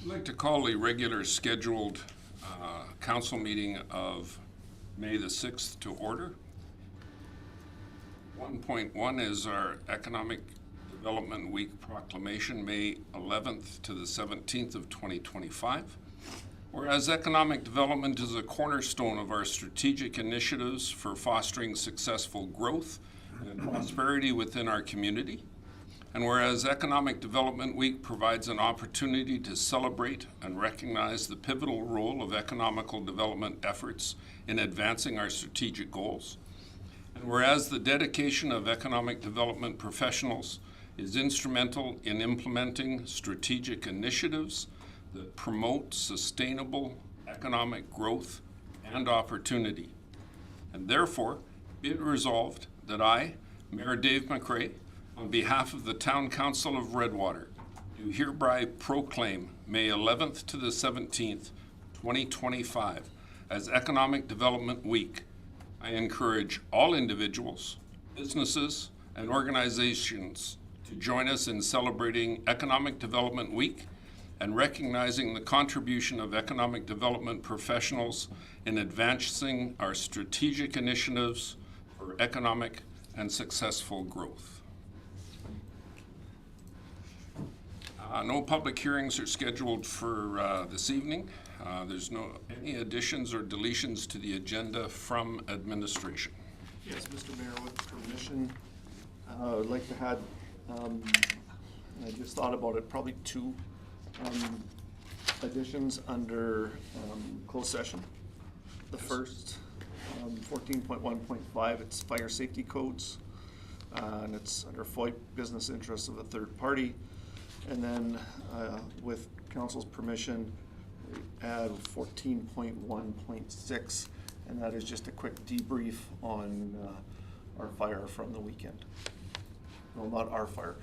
I'd like to call a regular scheduled council meeting of May the 6th to order. 1.1 is our Economic Development Week proclamation, May 11th to the 17th of 2025. Whereas economic development is a cornerstone of our strategic initiatives for fostering successful growth and prosperity within our community. And whereas Economic Development Week provides an opportunity to celebrate and recognize the pivotal role of economical development efforts in advancing our strategic goals. And whereas the dedication of economic development professionals is instrumental in implementing strategic initiatives that promote sustainable economic growth and opportunity. And therefore, be it resolved that I, Mayor Dave McRae, on behalf of the Town Council of Redwater, do hereby proclaim May 11th to the 17th, 2025 as Economic Development Week. I encourage all individuals, businesses, and organizations to join us in celebrating Economic Development Week and recognizing the contribution of economic development professionals in advancing our strategic initiatives for economic and successful growth. No public hearings are scheduled for this evening. There's any additions or deletions to the agenda from administration. Yes, Mr. Mayor, with permission, I'd like to add, I just thought about it, probably two additions under closed session. The first, 14.1.5, it's fire safety codes, and it's under FOIP, business interests of a third party. And then with council's permission, we add 14.1.6, and that is just a quick debrief on our fire from the weekend. Well, not our fire.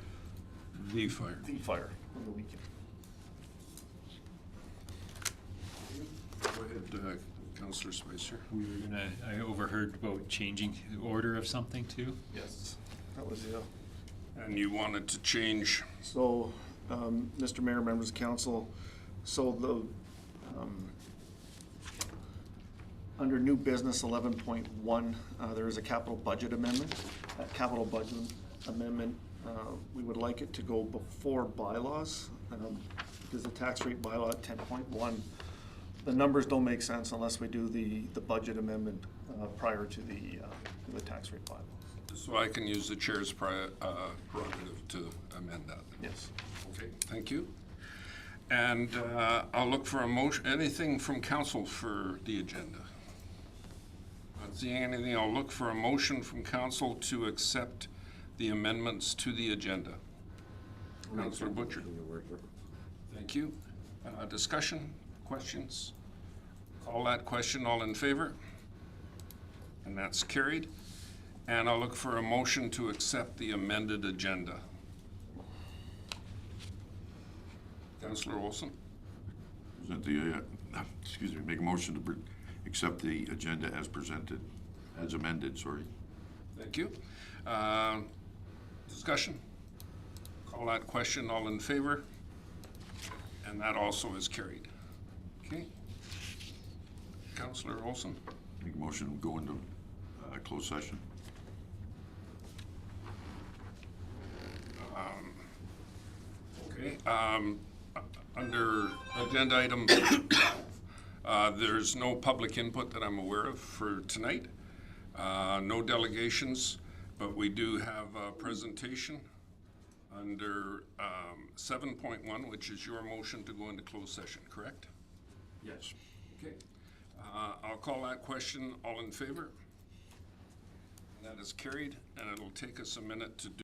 The fire. The fire from the weekend. Go ahead, Councillor Spicer. I overheard about changing the order of something too. Yes, that was it. And you wanted to change. So, Mr. Mayor, members of council, so the under new business 11.1, there is a capital budget amendment. That capital budget amendment, we would like it to go before bylaws, because the tax rate bylaw at 10.1, the numbers don't make sense unless we do the budget amendment prior to the tax rate bylaw. So I can use the chair's prerogative to amend that. Yes. Okay, thank you. And I'll look for a motion, anything from council for the agenda. Not seeing anything, I'll look for a motion from council to accept the amendments to the agenda. Councillor Butcher. Thank you. Discussion, questions? Call that question, all in favor? And that's carried. And I'll look for a motion to accept the amended agenda. Councillor Olson. Make a motion to accept the agenda as presented, as amended, sorry. Thank you. Discussion? Call that question, all in favor? And that also is carried. Okay. Councillor Olson. Make a motion to go into closed session. Okay. Under agenda item 12, there's no public input that I'm aware of for tonight. No delegations, but we do have a presentation under 7.1, which is your motion to go into closed session, correct? Yes. Okay. I'll call that question, all in favor? That is carried, and it'll take us a minute to do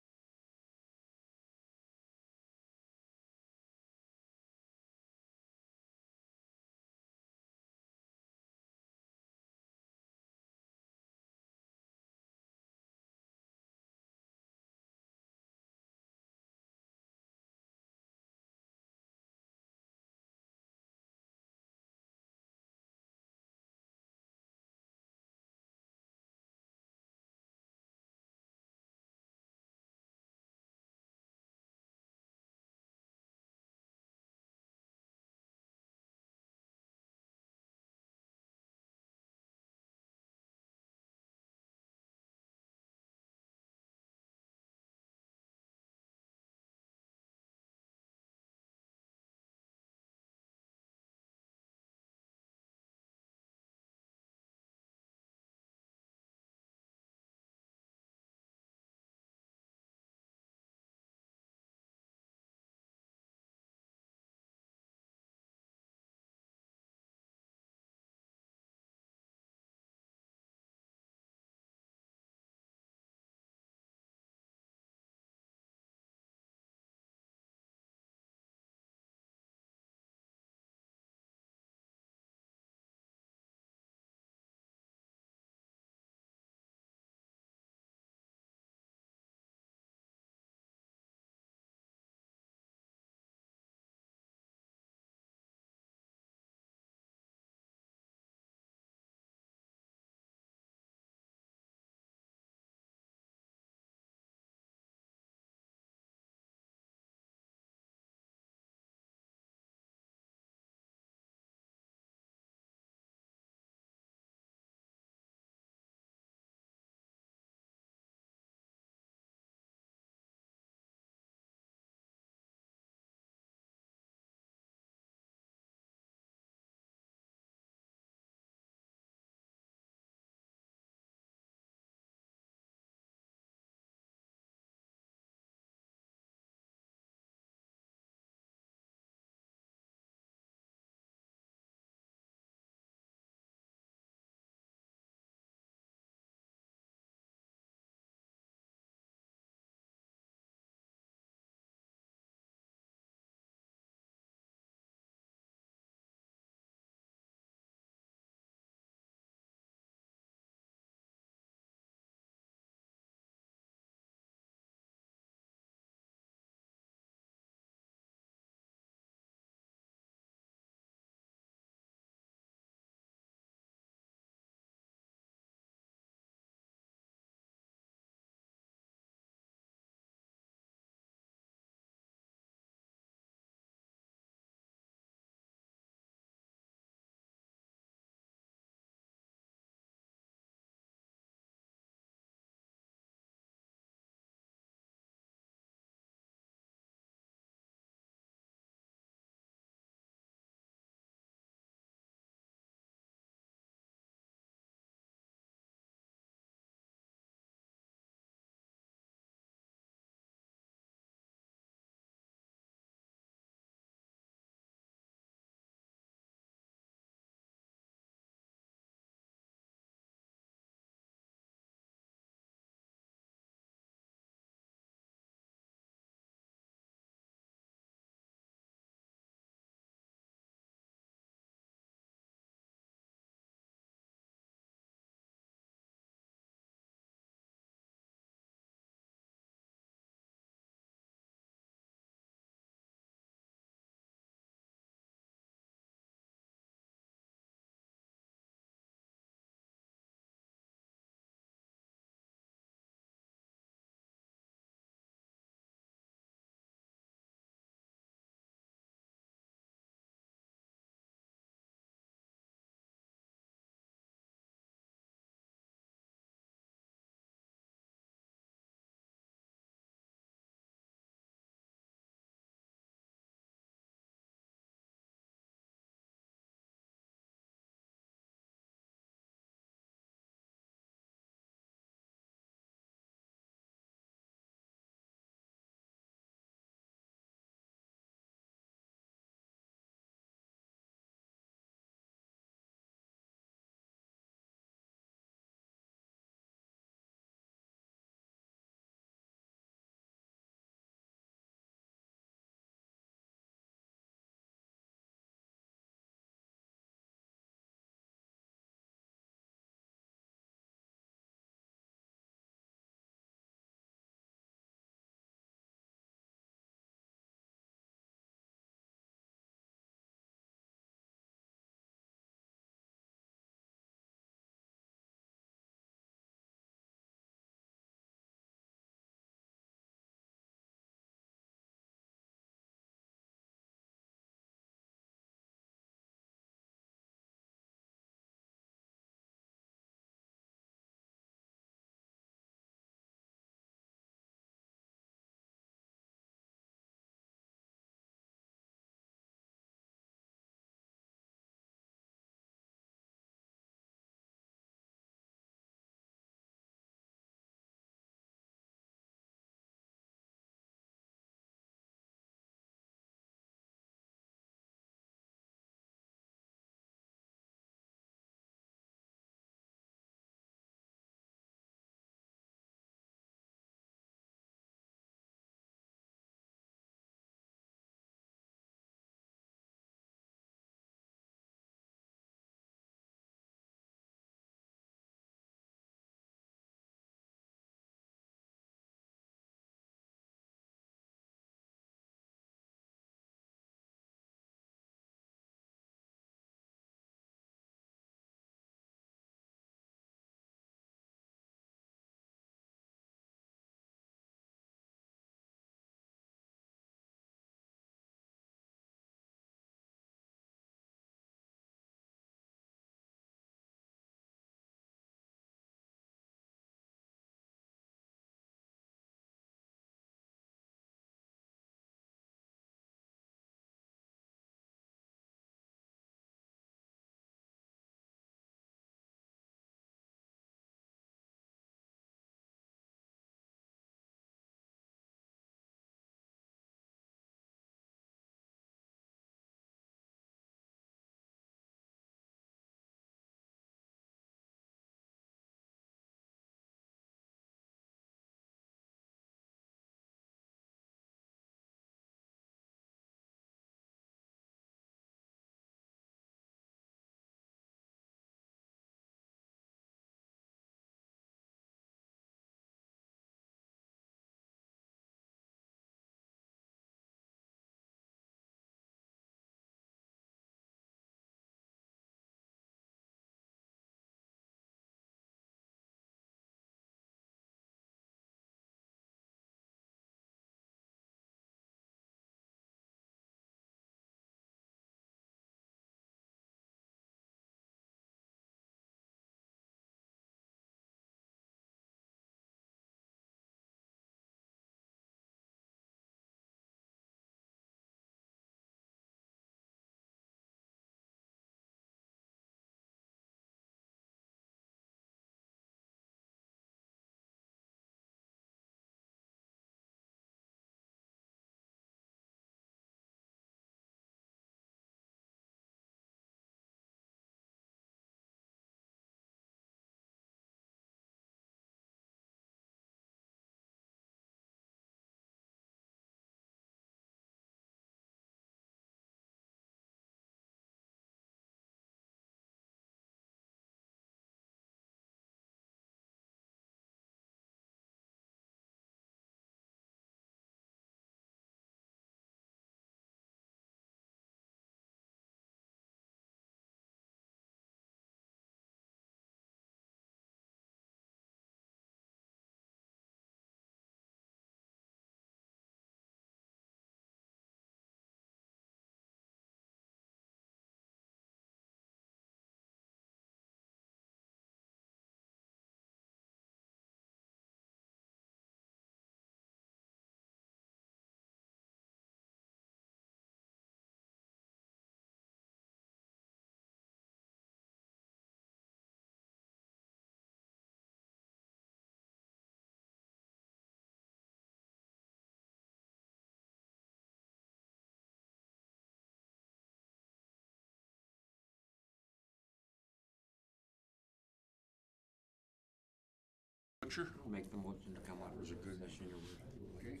Butcher? I'll make the motion to come out of closed session, Your Worship. Okay.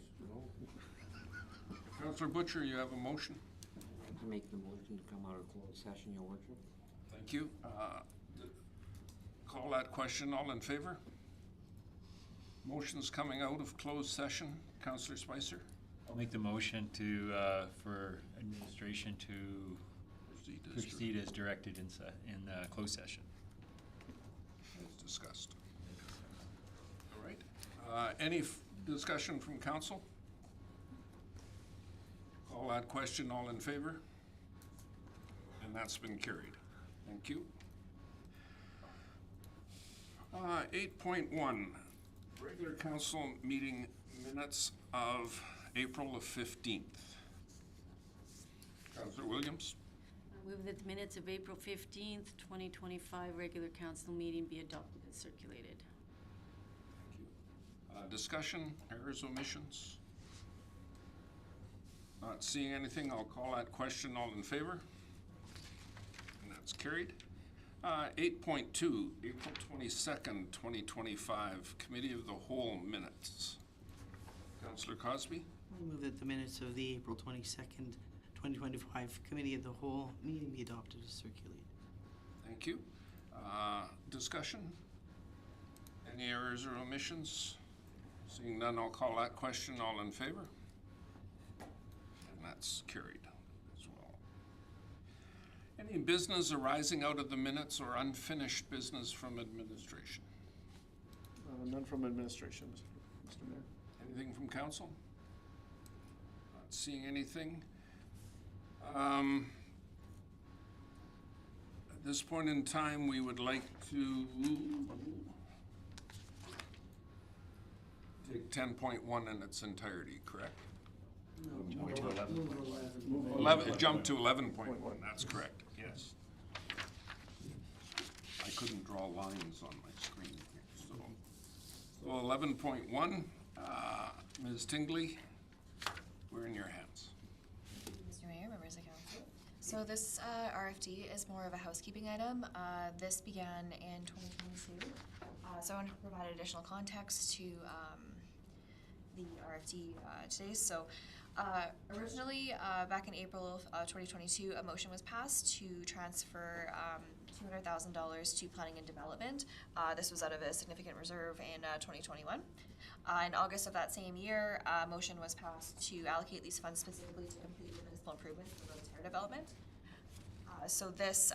Counselor Butcher, you have a motion? To make the motion to come out of closed session, Your Worship. Thank you. Call that question. All in favor? Motion's coming out of closed session. Counselor Spicer? I'll make the motion for administration to proceed as directed in closed session. As discussed. All right. Any discussion from council? Call that question. All in favor? And that's been carried. Thank you. 8.1, regular council meeting minutes of April the 15th. Councilor Williams? I move that the minutes of April 15th, 2025 regular council meeting be adopted and circulated. Thank you. Discussion, errors, omissions? Not seeing anything, I'll call that question. All in favor? And that's carried. 8.2, April 22nd, 2025, Committee of the Whole minutes. Councillor Cosby? I move that the minutes of the April 22nd, 2025 Committee of the Whole meeting be adopted as circulated. Thank you. Discussion? Any errors or omissions? Seeing none, I'll call that question. All in favor? And that's carried as well. Any business arising out of the minutes or unfinished business from administration? None from administration, Mr. Mayor. Anything from council? Not seeing anything. At this point in time, we would like to take 10.1 in its entirety, correct? Move to 11. 11, jump to 11.1, that's correct, yes. I couldn't draw lines on my screen here, so 11.1, Ms. Tingley, we're in your hands. Mr. Mayor, members of council. So this RFD is more of a housekeeping item. This began in 2022. So I want to provide additional context to the RFD today. So originally, back in April of 2022, a motion was passed to transfer $200,000 to planning and development. This was out of a significant reserve in 2021. In August of that same year, a motion was passed to allocate these funds specifically to complete the municipal improvements for Rosatera development. So this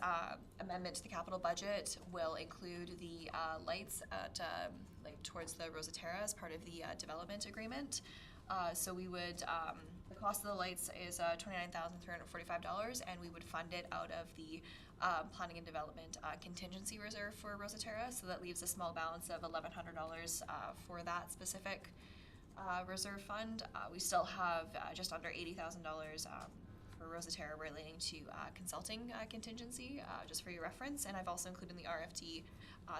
amendment to the capital budget will include the lights at towards the Rosatera as part of the development agreement. So we would the cost of the lights is $29,345, and we would fund it out of the planning and development contingency reserve for Rosatera. So that leaves a small balance of $1,100 for that specific reserve fund. We still have just under $80,000 for Rosatera relating to consulting contingency, just for your reference. And I've also included in the RFD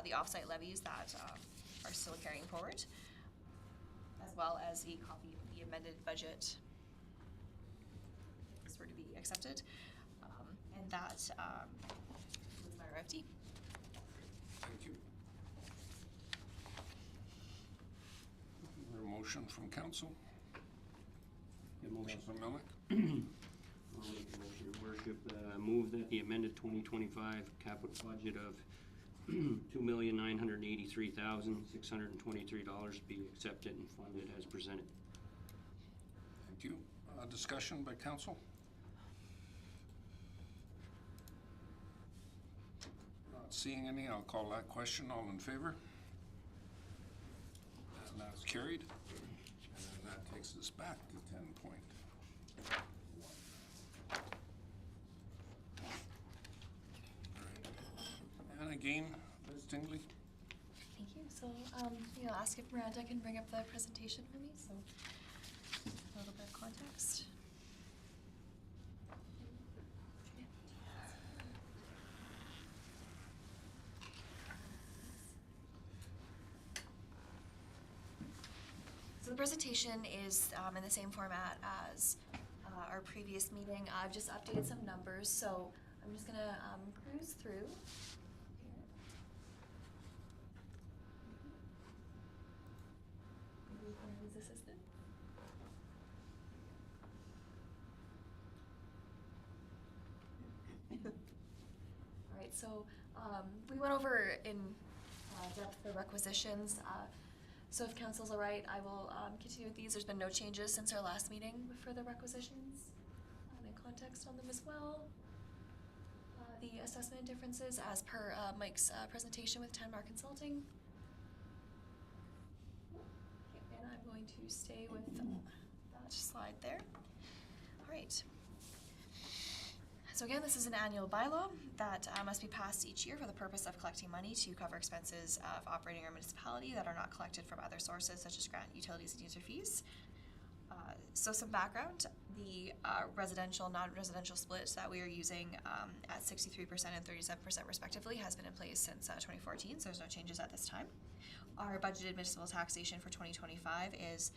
the offsite levies that are still carrying forward, as well as a copy of the amended budget if this were to be accepted. And that is my RFD. Thank you. Is there a motion from council? Councilor Melick? I'll make a motion, Your Worship. Move that the amended 2025 capital budget of $2,983,623 be accepted and funded as presented. Thank you. Discussion by council? Not seeing any, I'll call that question. All in favor? And that's carried. And that takes us back to 10.1. And again, Ms. Tingley? Thank you. So I'll ask if Miranda can bring up the presentation for me. So a little bit of context. So the presentation is in the same format as our previous meeting. I've just updated some numbers, so I'm just gonna cruise through. his assistant. All right, so we went over in depth the requisitions. So if council's all right, I will continue with these. There's been no changes since our last meeting for the requisitions. And context on them as well. The assessment differences as per Mike's presentation with 10-Mark Consulting. Okay, and I'm going to stay with that slide there. All right. So again, this is an annual bylaw that must be passed each year for the purpose of collecting money to cover expenses of operating our municipality that are not collected from other sources such as grant, utilities, and user fees. So some background, the residential, non-residential split that we are using at 63% and 37% respectively has been in place since 2014, so there's no changes at this time. Our budgeted municipal taxation for 2025 is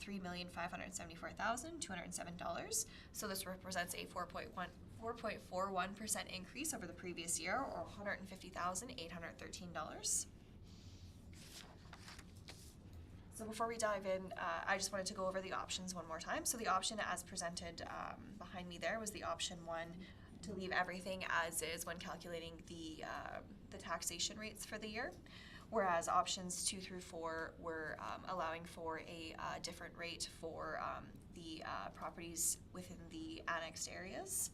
$3,574,207. So this represents a 4.41% increase over the previous year, or $150,813. So before we dive in, I just wanted to go over the options one more time. So the option as presented behind me there was the option 1 to leave everything as is when calculating the taxation rates for the year, whereas options 2 through 4 were allowing for a different rate for the properties within the annexed areas.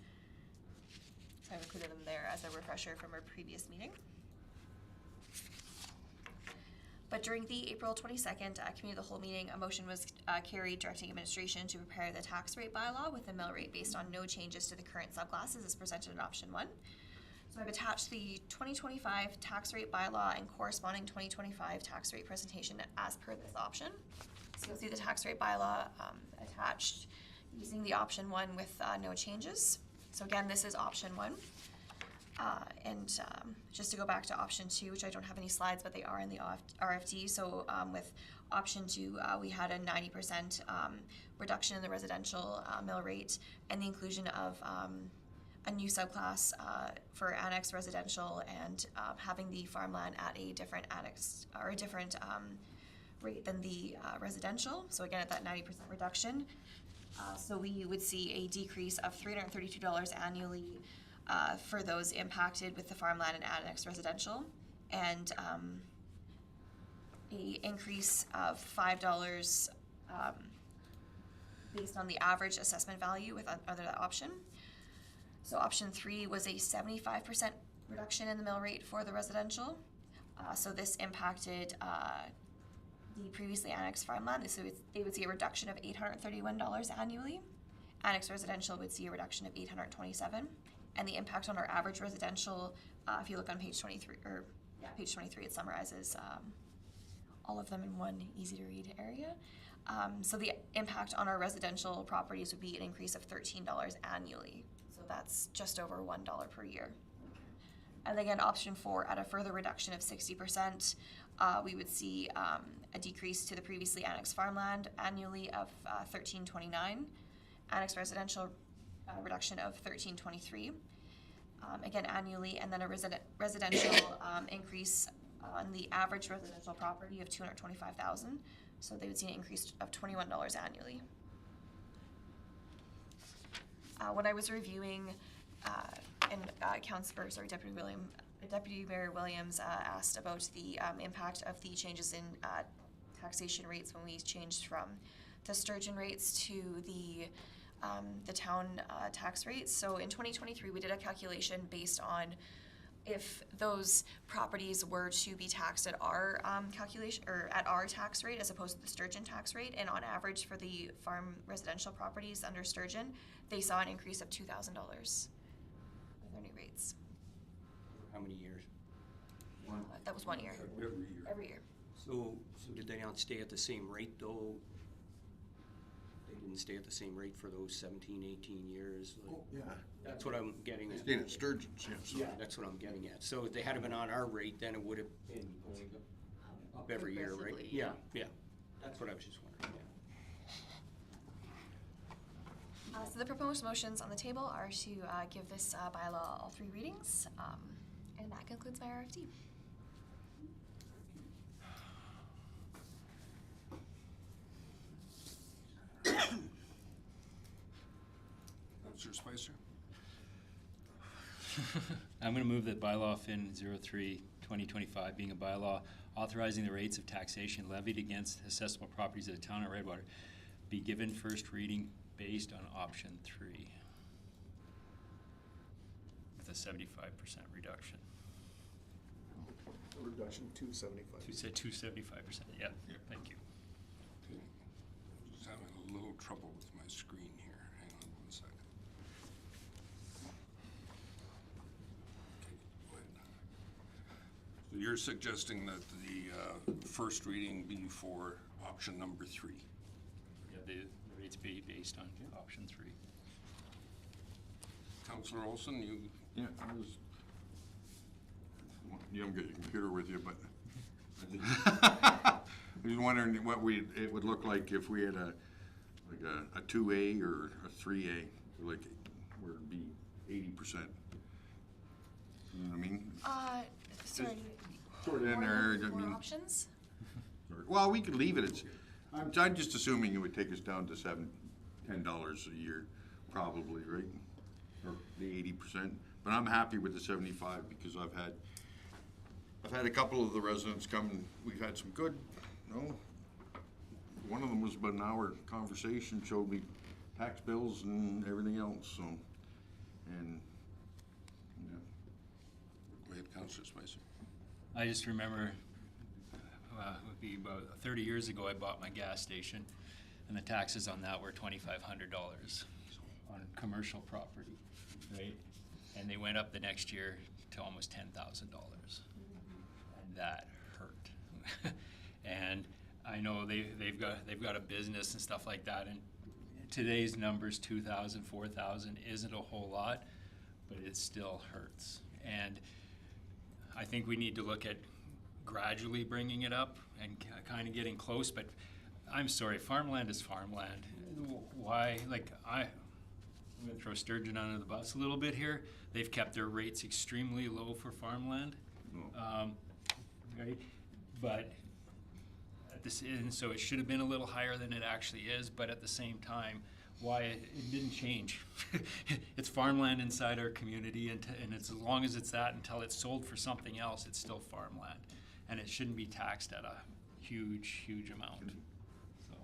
So I've included them there as a refresher from our previous meeting. But during the April 22nd Committee of the Whole meeting, a motion was carried directing administration to prepare the tax rate bylaw with the mill rate based on no changes to the current subclasses as presented in option 1. So I've attached the 2025 tax rate bylaw and corresponding 2025 tax rate presentation as per this option. So you'll see the tax rate bylaw attached using the option 1 with no changes. So again, this is option 1. And just to go back to option 2, which I don't have any slides, but they are in the RFD. So with option 2, we had a 90% reduction in the residential mill rate and the inclusion of a new subclass for annexed residential and having the farmland at a different annexed or a different rate than the residential. So again, at that 90% reduction. So we would see a decrease of $332 annually for those impacted with the farmland and annexed residential, and a increase of $5 based on the average assessment value with under that option. So option 3 was a 75% reduction in the mill rate for the residential. So this impacted the previously annexed farmland. So they would see a reduction of $831 annually. Annexed residential would see a reduction of $827. And the impact on our average residential, if you look on page 23, page 23, it summarizes all of them in one easy-to-read area. So the impact on our residential properties would be an increase of $13 annually. So that's just over $1 per year. And again, option 4, at a further reduction of 60%, we would see a decrease to the previously annexed farmland annually of $13.29, annexed residential reduction of $13.23, again annually, and then a residential increase on the average residential property of $225,000. So they would see an increase of $21 annually. When I was reviewing, Deputy Mayor Williams asked about the impact of the changes in taxation rates when we changed from the sturgeon rates to the town tax rates. So in 2023, we did a calculation based on if those properties were to be taxed at our calculation or at our tax rate as opposed to the sturgeon tax rate, and on average for the farm residential properties under sturgeon, they saw an increase of $2,000 with their new rates. How many years? One. That was 1 year. Every year. Every year. So did they not stay at the same rate though? They didn't stay at the same rate for those 17, 18 years? Like, Oh, yeah. that's what I'm getting at. Staying at Sturgeon's, yeah. So Yeah, that's what I'm getting at. So if they had been on our rate, then it would have been going up every year, right? Progressively, Yeah, yeah. That's what I was just wondering, yeah. So the proposed motions on the table are to give this bylaw all 3 readings, and that concludes my RFD. Spicer? I'm going to move that bylaw Fin 03-2025, being a bylaw authorizing the rates of taxation levied against assessable properties of the town of Redwater, be given first reading based on option 3 with a 75% reduction. Reduction to 75. You said 275%. Yeah, thank you. Okay. Just having a little trouble with my screen here. Hang on one second. Okay, go ahead. So you're suggesting that the first reading be for option number 3? Yeah, the rates be based on option 3. Councillor Olson, you, Yeah, you haven't got your computer with you, but I was wondering what it would look like if we had a 2A or a 3A, like where it'd be 80%. You know what I mean? Sorry. Sort of in there, I More mean, options? well, we could leave it. I'm just assuming it would take us down to $10 a year, probably, right? Or the 80%. But I'm happy with the 75 because I've had a couple of the residents come and we've had some good, one of them was about an hour conversation, showed me tax bills and everything else, so, and, yeah. go ahead, Councillor Spicer. I just remember, it would be about 30 years ago, I bought my gas station, and the taxes on that were $2,500 on commercial property, right? And they went up the next year to almost $10,000, and that hurt. And I know they've got a business and stuff like that, and today's numbers, 2,000, 4,000, isn't a whole lot, but it still hurts. And I think we need to look at gradually bringing it up and kind of getting close, but I'm sorry, farmland is farmland. Why, like, I'm going to throw Sturgeon under the bus a little bit here. They've kept their rates extremely low for farmland, right? But and so it should have been a little higher than it actually is, but at the same time, why it didn't change. It's farmland inside our community, and it's as long as it's that until it's sold for something else, it's still farmland, and it shouldn't be taxed at a huge amount. So.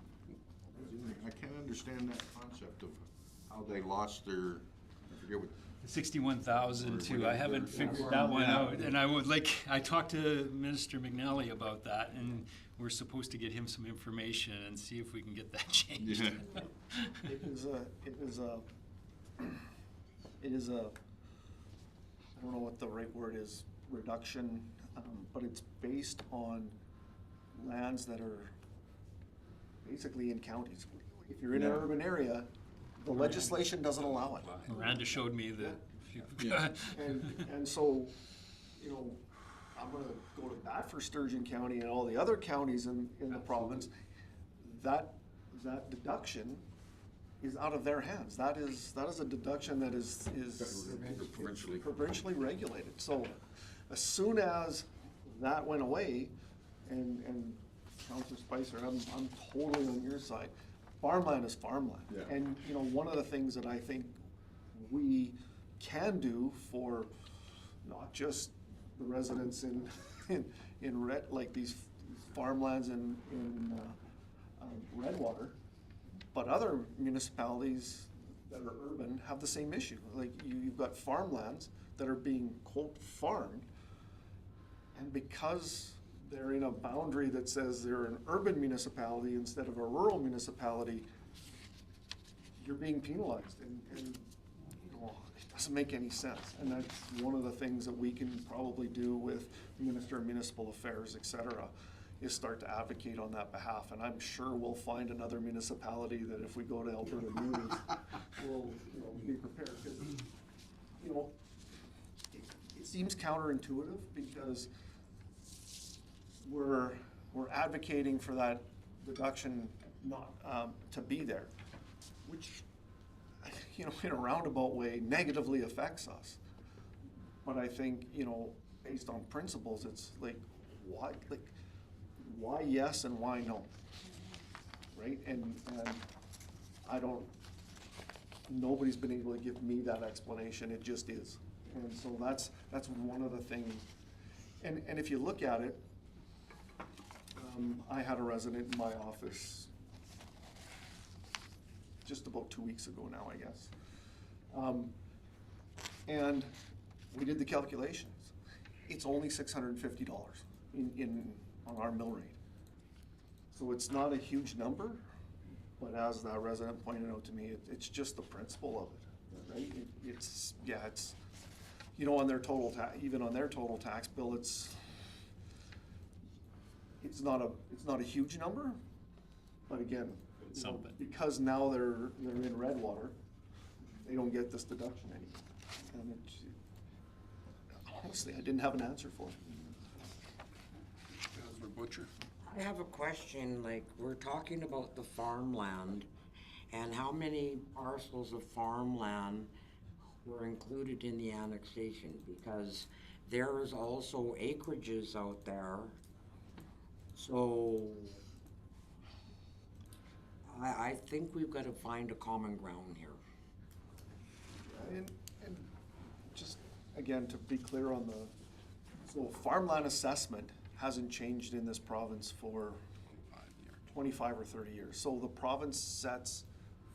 I can't understand that concept of how they lost their, I forget what. 61,000 too. I haven't figured that one out, and I talked to Minister McNally about that, and we're supposed to get him some information and see if we can get that changed. Yeah. It is a, I don't know what the right word is, reduction, but it's based on lands that are basically in counties. If you're in an urban area, the legislation doesn't allow it. Miranda showed me that. And so, I'm gonna go to bat for Sturgeon County and all the other counties in the province. That deduction is out of their hands. That is a deduction that is provincially regulated. So as soon as that went away, and Councillor Spicer, I'm totally on your side. Farmland is farmland. Yeah. And, one of the things that I think we can do for not just the residents in Red, like these farmlands in Redwater, but other municipalities that are urban have the same issue. Like you've got farmlands that are being, quote, farmed, and because they're in a boundary that says they're an urban municipality instead of a rural municipality, you're being penalized, and it doesn't make any sense. And that's one of the things that we can probably do with Minister of Municipal Affairs, et cetera, is start to advocate on that behalf. And I'm sure we'll find another municipality that if we go to Alberta meetings, will be prepared. Because, it seems counterintuitive because we're advocating for that deduction not to be there, which in a roundabout way negatively affects us. But I think based on principles, it's like why yes and why no, right? And I don't nobody's been able to give me that explanation, it just is. And so that's one of the things, and if you look at it, I had a resident in my office just about 2 weeks ago now, I guess. And we did the calculations. It's only $650 on our mill rate. So it's not a huge number, but as that resident pointed out to me, it's just the principle of it, right? It's, you know, on their total even on their total tax bill, it's not a huge number, but again, It's you know, something. because now they're in Redwater, they don't get this deduction anymore. And honestly, I didn't have an answer for it. Councillor Butcher? I have a question, like, we're talking about the farmland, and how many parcels of farmland were included in the annexation? Because there is also acreages out there, so I think we've gotta find a common ground here. And just, again, to be clear on so farmland assessment hasn't changed in this province for 25 or 30 years. So the province sets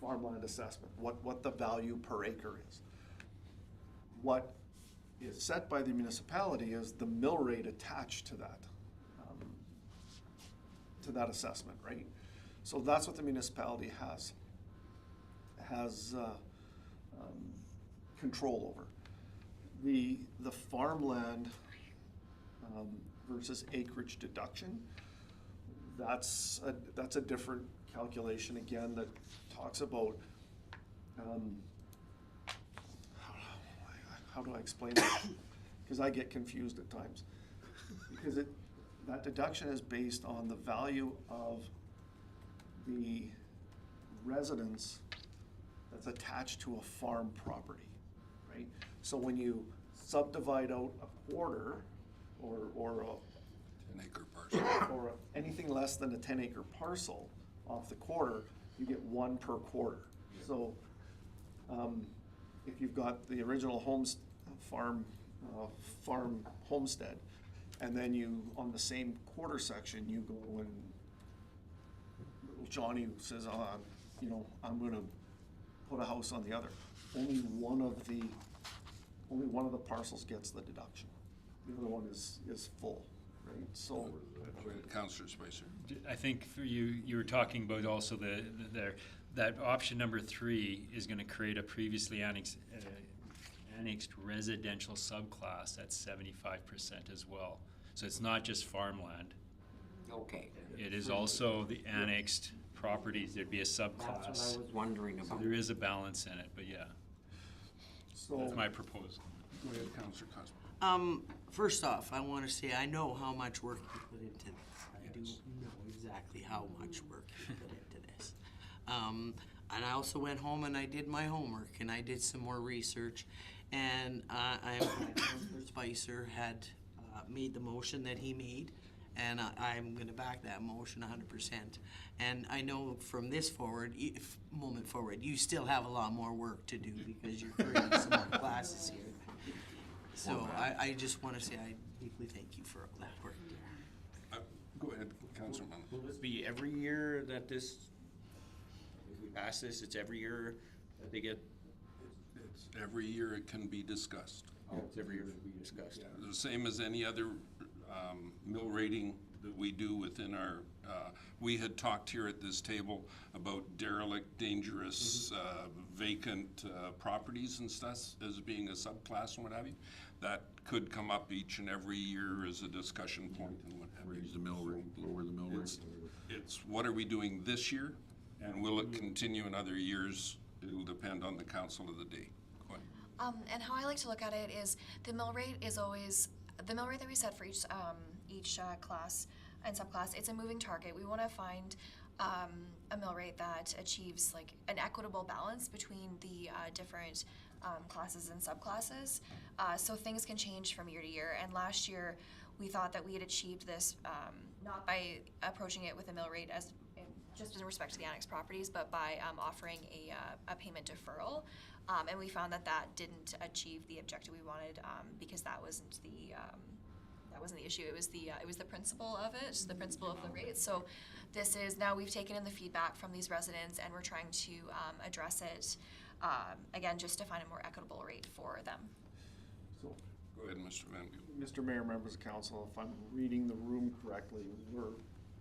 farmland assessment, what the value per acre is. What is set by the municipality is the mill rate attached to that assessment, right? So that's what the municipality has control over. The farmland versus acreage deduction, that's a different calculation again that talks about how do I explain that? Because I get confused at times. Because that deduction is based on the value of the residence that's attached to a farm property, right? So when you subdivide out a quarter or 10-acre parcel. or anything less than a 10-acre parcel off the quarter, you get one per quarter. So if you've got the original farm homestead, and then you, on the same quarter section, you go and little Johnny says, you know, I'm gonna put a house on the other. Only one of the parcels gets the deduction. The other one is full, right? So, Councillor Spicer? I think for you were talking about also that option number 3 is gonna create a previously annexed residential subclass at 75% as well. So it's not just farmland. Okay. It is also the annexed properties. There'd be a subclass. That's what I was wondering So about. there is a balance in it, but yeah, so. that's my proposal. Go ahead, Councillor Cosmo. First off, I want to say I know how much work you put into this. I do know exactly how much work you put into this. And I also went home and I did my homework and I did some more research. And Councilor Spicer had made the motion that he made, and I'm going to back that motion 100%. And I know from this moment forward, you still have a lot more work to do because you're creating some more classes here. So I just want to say I deeply thank you for all that work. Go ahead, Councillor Mann. Will this be every year that if we pass this, it's every year that they get, It's every year it can be discussed. it's every year that we discussed? The same as any other mill rating that we do within our, we had talked here at this table about derelict, dangerous, vacant properties and stuff as being a subclass and what have you. That could come up each and every year as a discussion point and what have you. Raise the mill rate, lower the mill rate. It's what are we doing this year, and will it continue in other years? It'll depend on the council of the day. Go ahead. And how I like to look at it is the mill rate is always the mill rate that we set for each class and subclass. It's a moving target. We want to find a mill rate that achieves like an equitable balance between the different classes and subclasses. So things can change from year to year. And last year we thought that we had achieved this not by approaching it with a mill rate as just in respect to the annex properties, but by offering a payment deferral. And we found that that didn't achieve the objective we wanted, because that wasn't the issue. It was the principle of it, the principle of the rate. So this is, now we've taken in the feedback from these residents and we're trying to address it, again, just to find a more equitable rate for them. So, Go ahead, Mr. Van Buren. Mr. Mayor, members of council, if I'm reading the room correctly, we're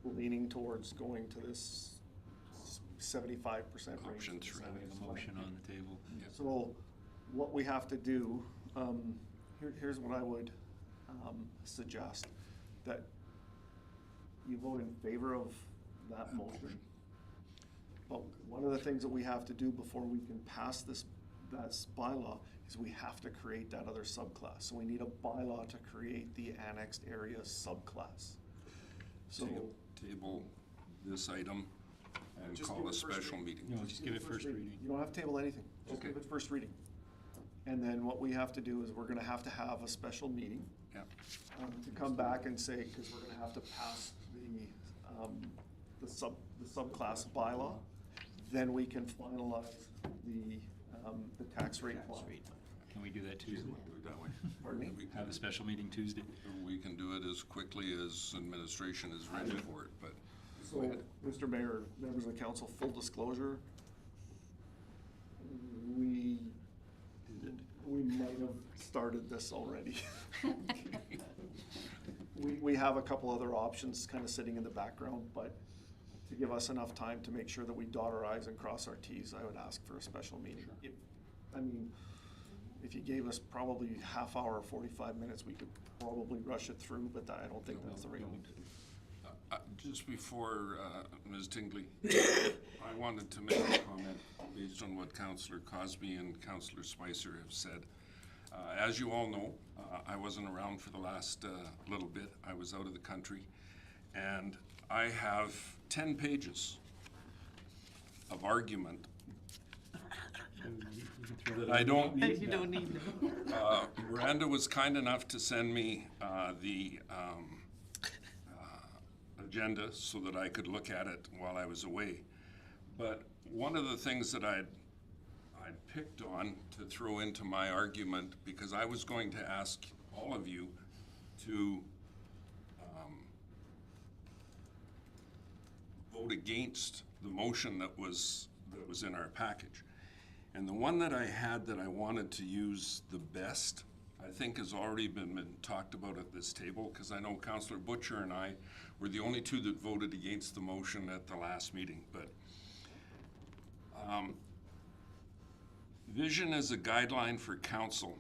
leaning towards going to this 75% rate. Option three. A motion on the table. So what we have to do, here's what I would suggest, that you vote in favor of that motion. But one of the things that we have to do before we can pass this bylaw is we have to create that other subclass. So we need a bylaw to create the annexed area subclass. So Table this item and Just call give a it first special reading. meeting. No, just give it first reading. You don't have to table anything, just Okay. give it first reading. And then what we have to do is we're gonna have to have a special meeting Yeah. to come back and say, because we're gonna have to pass the subclass bylaw, then we can finalize the tax rate law. Can we do that Tuesday? Do it that way. Pardon me? We Have a special meeting Tuesday? We can do it as quickly as administration is ready for it, but So, Mr. Mayor, members of the council, full disclosure, we might have started this already. We have a couple other options kind of sitting in the background, but to give us enough time to make sure that we dot our i's and cross our t's, I would ask for a special meeting. If you gave us probably half hour, 45 minutes, we could probably rush it through, but I don't think that's the right one to do. just before Ms. Tingley, I wanted to make a comment based on what Councillor Cosby and Councillor Spicer have said. As you all know, I wasn't around for the last little bit. I was out of the country. And I have 10 pages of argument that I don't need. You don't need them. Miranda was kind enough to send me the agenda so that I could look at it while I was away. But one of the things that I'd picked on to throw into my argument, because I was going to ask all of you to vote against the motion that was in our package. And the one that I had that I wanted to use the best, I think has already been talked about at this table, because I know Councillor Butcher and I were the only two that voted against the motion at the last meeting. But vision is a guideline for council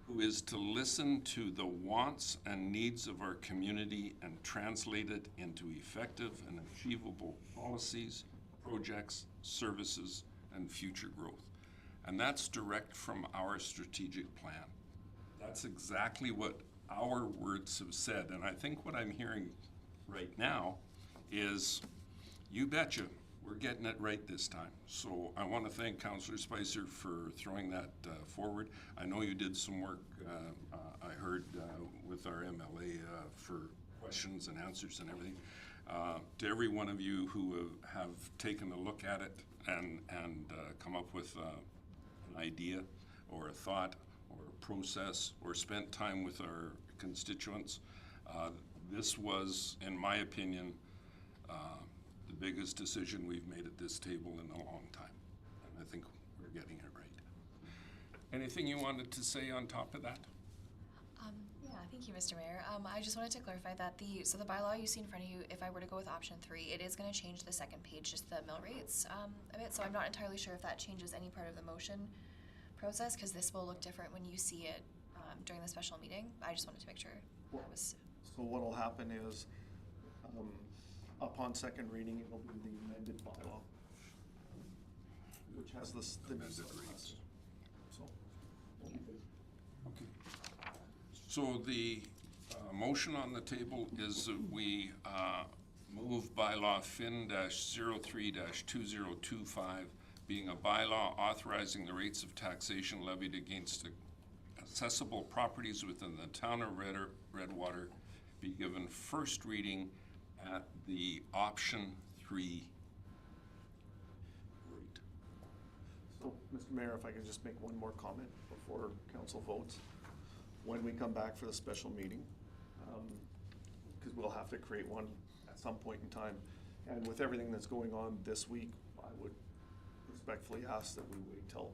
who is to listen to the wants and needs of our community and translate it into effective and achievable policies, projects, services, and future growth. And that's direct from our strategic plan. That's exactly what our words have said. And I think what I'm hearing right now is, you betcha, we're getting it right this time. So I want to thank Councillor Spicer for throwing that forward. I know you did some work, I heard, with our MLA for questions and answers and everything. To every one of you who have taken a look at it and come up with an idea or a thought or a process or spent time with our constituents, this was, in my opinion, the biggest decision we've made at this table in a long time. And I think we're getting it right. Anything you wanted to say on top of that? Yeah, thank you, Mr. Mayor. I just wanted to clarify that the bylaw you see in front of you, if I were to go with option 3, it is going to change the second page, just the mill rates a bit. So I'm not entirely sure if that changes any part of the motion process, because this will look different when you see it during the special meeting. I just wanted to make sure that was. So what'll happen is, upon second reading, it'll be the amended bylaw, which has the Amended subclass. rates. So, Okay. So the motion on the table is that we move bylaw Fin-03-2025, being a bylaw authorizing the rates of taxation levied against accessible properties within the town of Redwater, be given first reading at the option 3 So, Mr. Mayor, if I could just make one more comment before council votes. When we come back for the special meeting, because we'll have to create one at some point in time. And with everything that's going on this week, I would respectfully ask that we wait till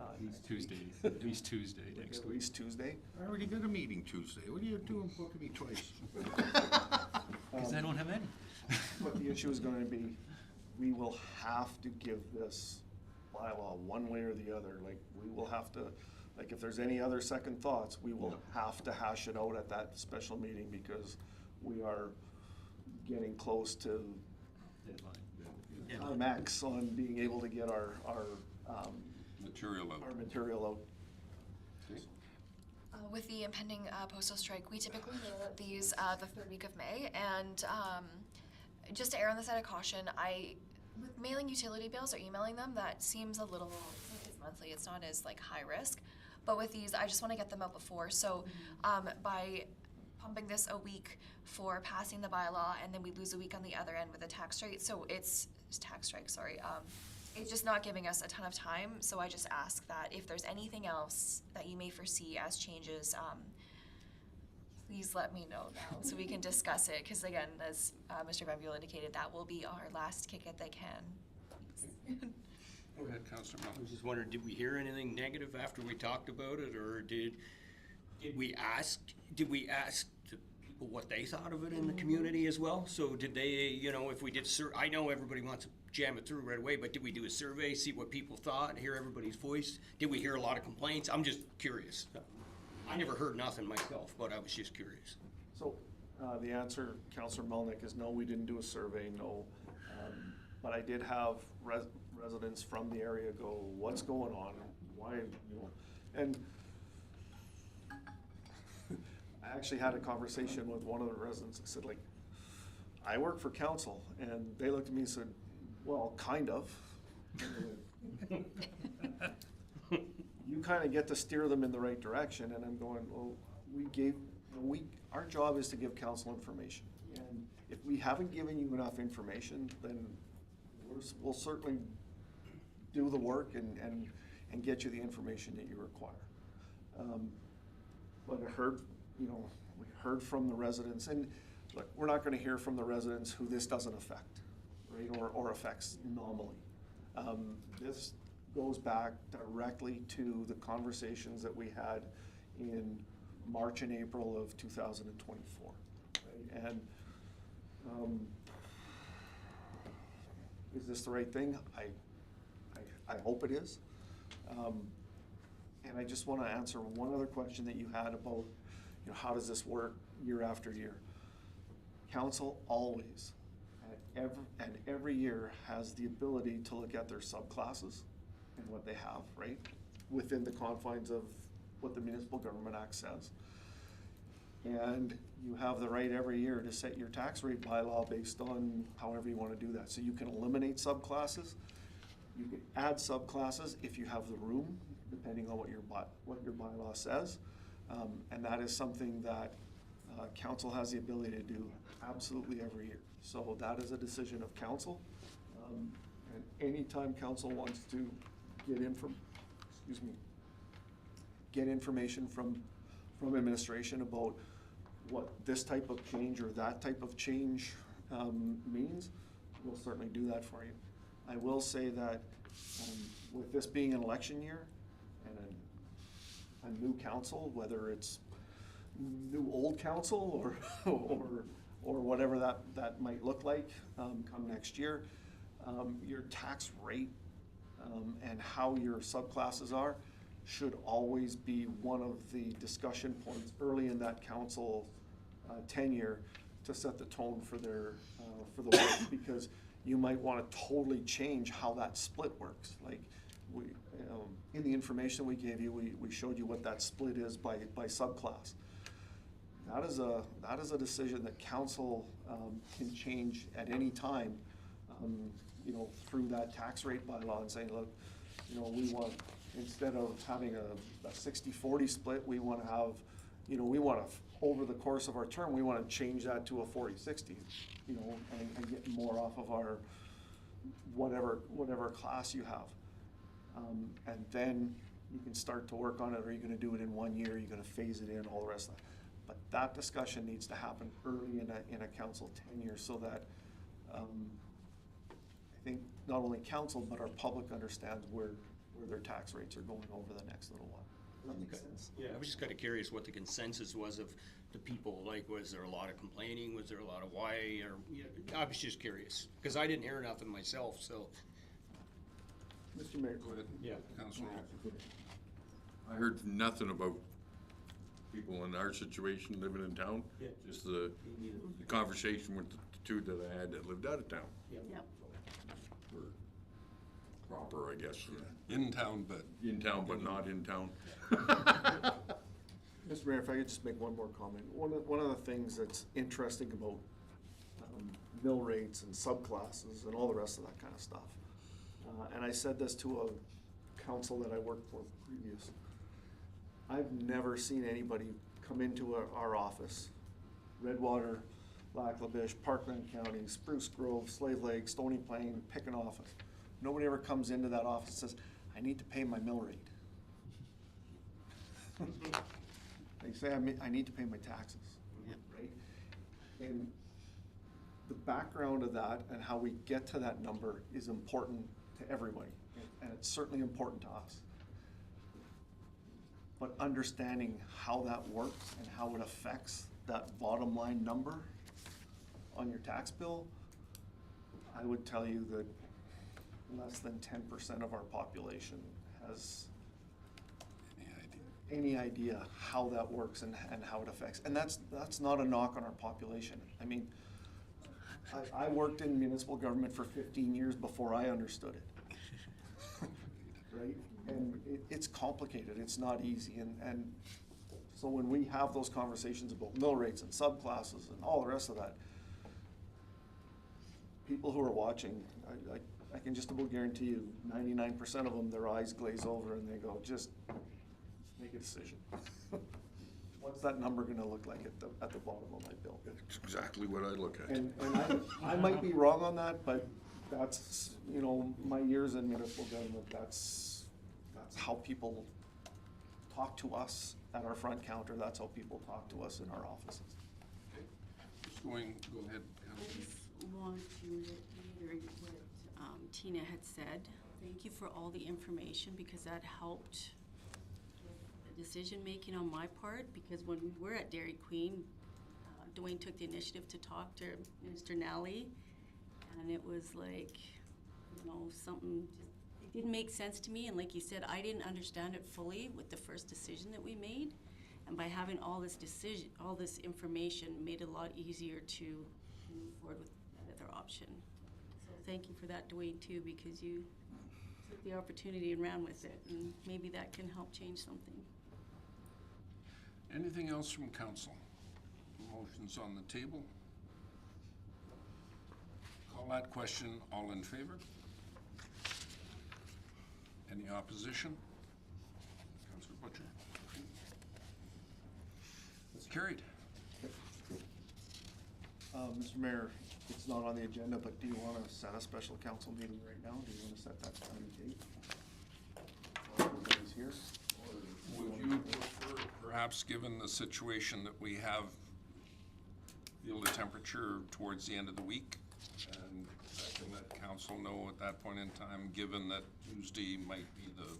At least next week. Tuesday, at least Tuesday next At week. least Tuesday. I already got a meeting Tuesday. What are you doing booking me twice? Because I don't have any. But the issue is going to be, we will have to give this bylaw one way or the other. Like, we will have to, like, if there's any other second thoughts, we will have to hash it out at that special meeting because we are getting close to Deadline. max on being able to get our Material out. material out. With the impending postal strike, we typically mail these the third week of May, and just to err on the side of caution, with mailing utility bills or emailing them, that seems a little, it's monthly, it's not as like high risk, but with these, I just want to get them out before, so by pumping this a week for passing the bylaw, and then we lose a week on the other end with the tax rate, so it's just not giving us a ton of time, so I just ask that if there's anything else that you may foresee as changes, please let me know now so we can discuss it, because again, as Mr. Van Buell indicated, that will be our last kick at the can. Go ahead, Councillor I Mills. was just wondering, did we hear anything negative after we talked about it, or did we ask the people what they thought of it in the community as well? So did they, if we did, I know everybody wants to jam it through right away, but did we do a survey, see what people thought, hear everybody's voice? Did we hear a lot of complaints? I'm just curious. I never heard nothing myself, but I was just curious. So, the answer, Councillor Melnick, is no, we didn't do a survey, no. But I did have residents from the area go, what's going on? Why, and I actually had a conversation with one of the residents that said, like, I work for council, and they looked at me and said, well, kind of. You kind of get to steer them in the right direction, and I'm going, well, our job is to give council information. And if we haven't given you enough information, then we'll certainly do the work and get you the information that you require. But I heard, we heard from the residents, and look, we're not gonna hear from the residents who this doesn't affect, right, or affects nominally. This goes back directly to the conversations that we had in March and April of 2024, right? And is this the right thing? I hope it is. And I just want to answer one other question that you had about, how does this work year after year? Council always, every year, has the ability to look at their subclasses and what they have, right? Within the confines of what the Municipal Government Act says. And you have the right every year to set your tax rate bylaw based on however you want to do that. So you can eliminate subclasses, you can add subclasses if you have the room, depending on what your bylaw says. And that is something that council has the ability to do absolutely every year. So that is a decision of council. And anytime council wants to get information from administration about what this type of change or that type of change means, we'll certainly do that for you. I will say that with this being an election year and a new council, whether it's new old council or whatever that might look like come next year, your tax rate and how your subclasses are should always be one of the discussion points early in that council tenure to set the tone for the work, because you might want to totally change how that split works. Like in the information we gave you, we showed you what that split is by subclass. That is a decision that council can change at any time, through that tax rate bylaw and saying, look, we want, instead of having a 60-40 split, we want to have, over the course of our term, we want to change that to a 40-60, and get more off of our whatever class you have. And then you can start to work on it. Are you gonna do it in 1 year? Are you gonna phase it in, all the rest of that? But that discussion needs to happen early in a council tenure so that, I think not only council, but our public understands where their tax rates are going over the next little while. Does that make sense? Yeah, I was just kinda curious what the consensus was of the people, like, was there a lot of complaining, was there a lot of why, or, you know, I was just curious, cause I didn't hear nothing myself, so. Mr. Mayor. Go ahead. Yeah. Councilor. I heard nothing about people in our situation living in town. Yeah. Just the conversation with the two that I had that lived out of town. Yep. Were proper, I guess. In town, but In town, but not in town. Mr. Mayor, if I could just make one more comment. One of the things that's interesting about mill rates and subclasses and all the rest of that kind of stuff, and I said this to a council that I worked for previous, I've never seen anybody come into our office, Redwater, Lac La Biche, Parkland County, Spruce Grove, Slave Lake, Stony Plain, pick an office. Nobody ever comes into that office and says, I need to pay my mill rate. They say, I need to pay my taxes, right? And the background of that and how we get to that number is important to everybody, and it's certainly important to us. But understanding how that works and how it affects that bottom line number on your tax bill, I would tell you that less than 10% of our population has any idea how that works and how it affects. And that's not a knock on our population. I mean, I worked in municipal government for 15 years before I understood it. Right? And it's complicated, it's not easy. And so when we have those conversations about mill rates and subclasses and all the rest of that, people who are watching, I can just about guarantee you, 99% of them, their eyes glaze over and they go, just make a decision. What's that number gonna look like at the bottom of my bill? That's exactly what I look at. And I might be wrong on that, but that's, my years in municipal government, that's how people talk to us at our front counter, that's how people talk to us in our offices. just go ahead, I Councilor. just want to reiterate what Tina had said. Thank you for all the information because that helped with the decision-making on my part, because when we were at Dairy Queen, Dwayne took the initiative to talk to Minister Nally, and it was like, something just, it didn't make sense to me, and like you said, I didn't understand it fully with the first decision that we made. And by having all this information made it a lot easier to move forward with that other option. So thank you for that, Dwayne, too, because you took the opportunity and ran with it, and maybe that can help change something. Anything else from council? Motions on the table? Call that question, all in favor? Any opposition? Councilor Butcher? It's carried. Mr. Mayor, it's not on the agenda, but do you want to set a special council meeting right now? Do you want to set that time and date? While everybody's here? Or Would you prefer, perhaps, given the situation that we have, feel the temperature towards the end of the week? And I can let council know at that point in time, given that Tuesday might be the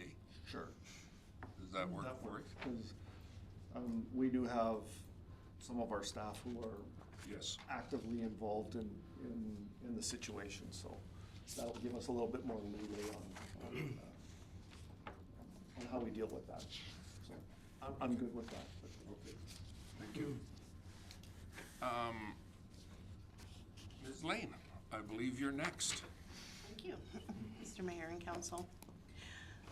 day. Sure. Does that work for you? works, 'cause, we do have some of our staff who are Yes. actively involved in the situation, so that'll give us a little bit more leeway on how we deal with that. So I'm good with that. Okay, thank you. Ms. Lane, I believe you're next. Thank you, Mr. Mayor and Council.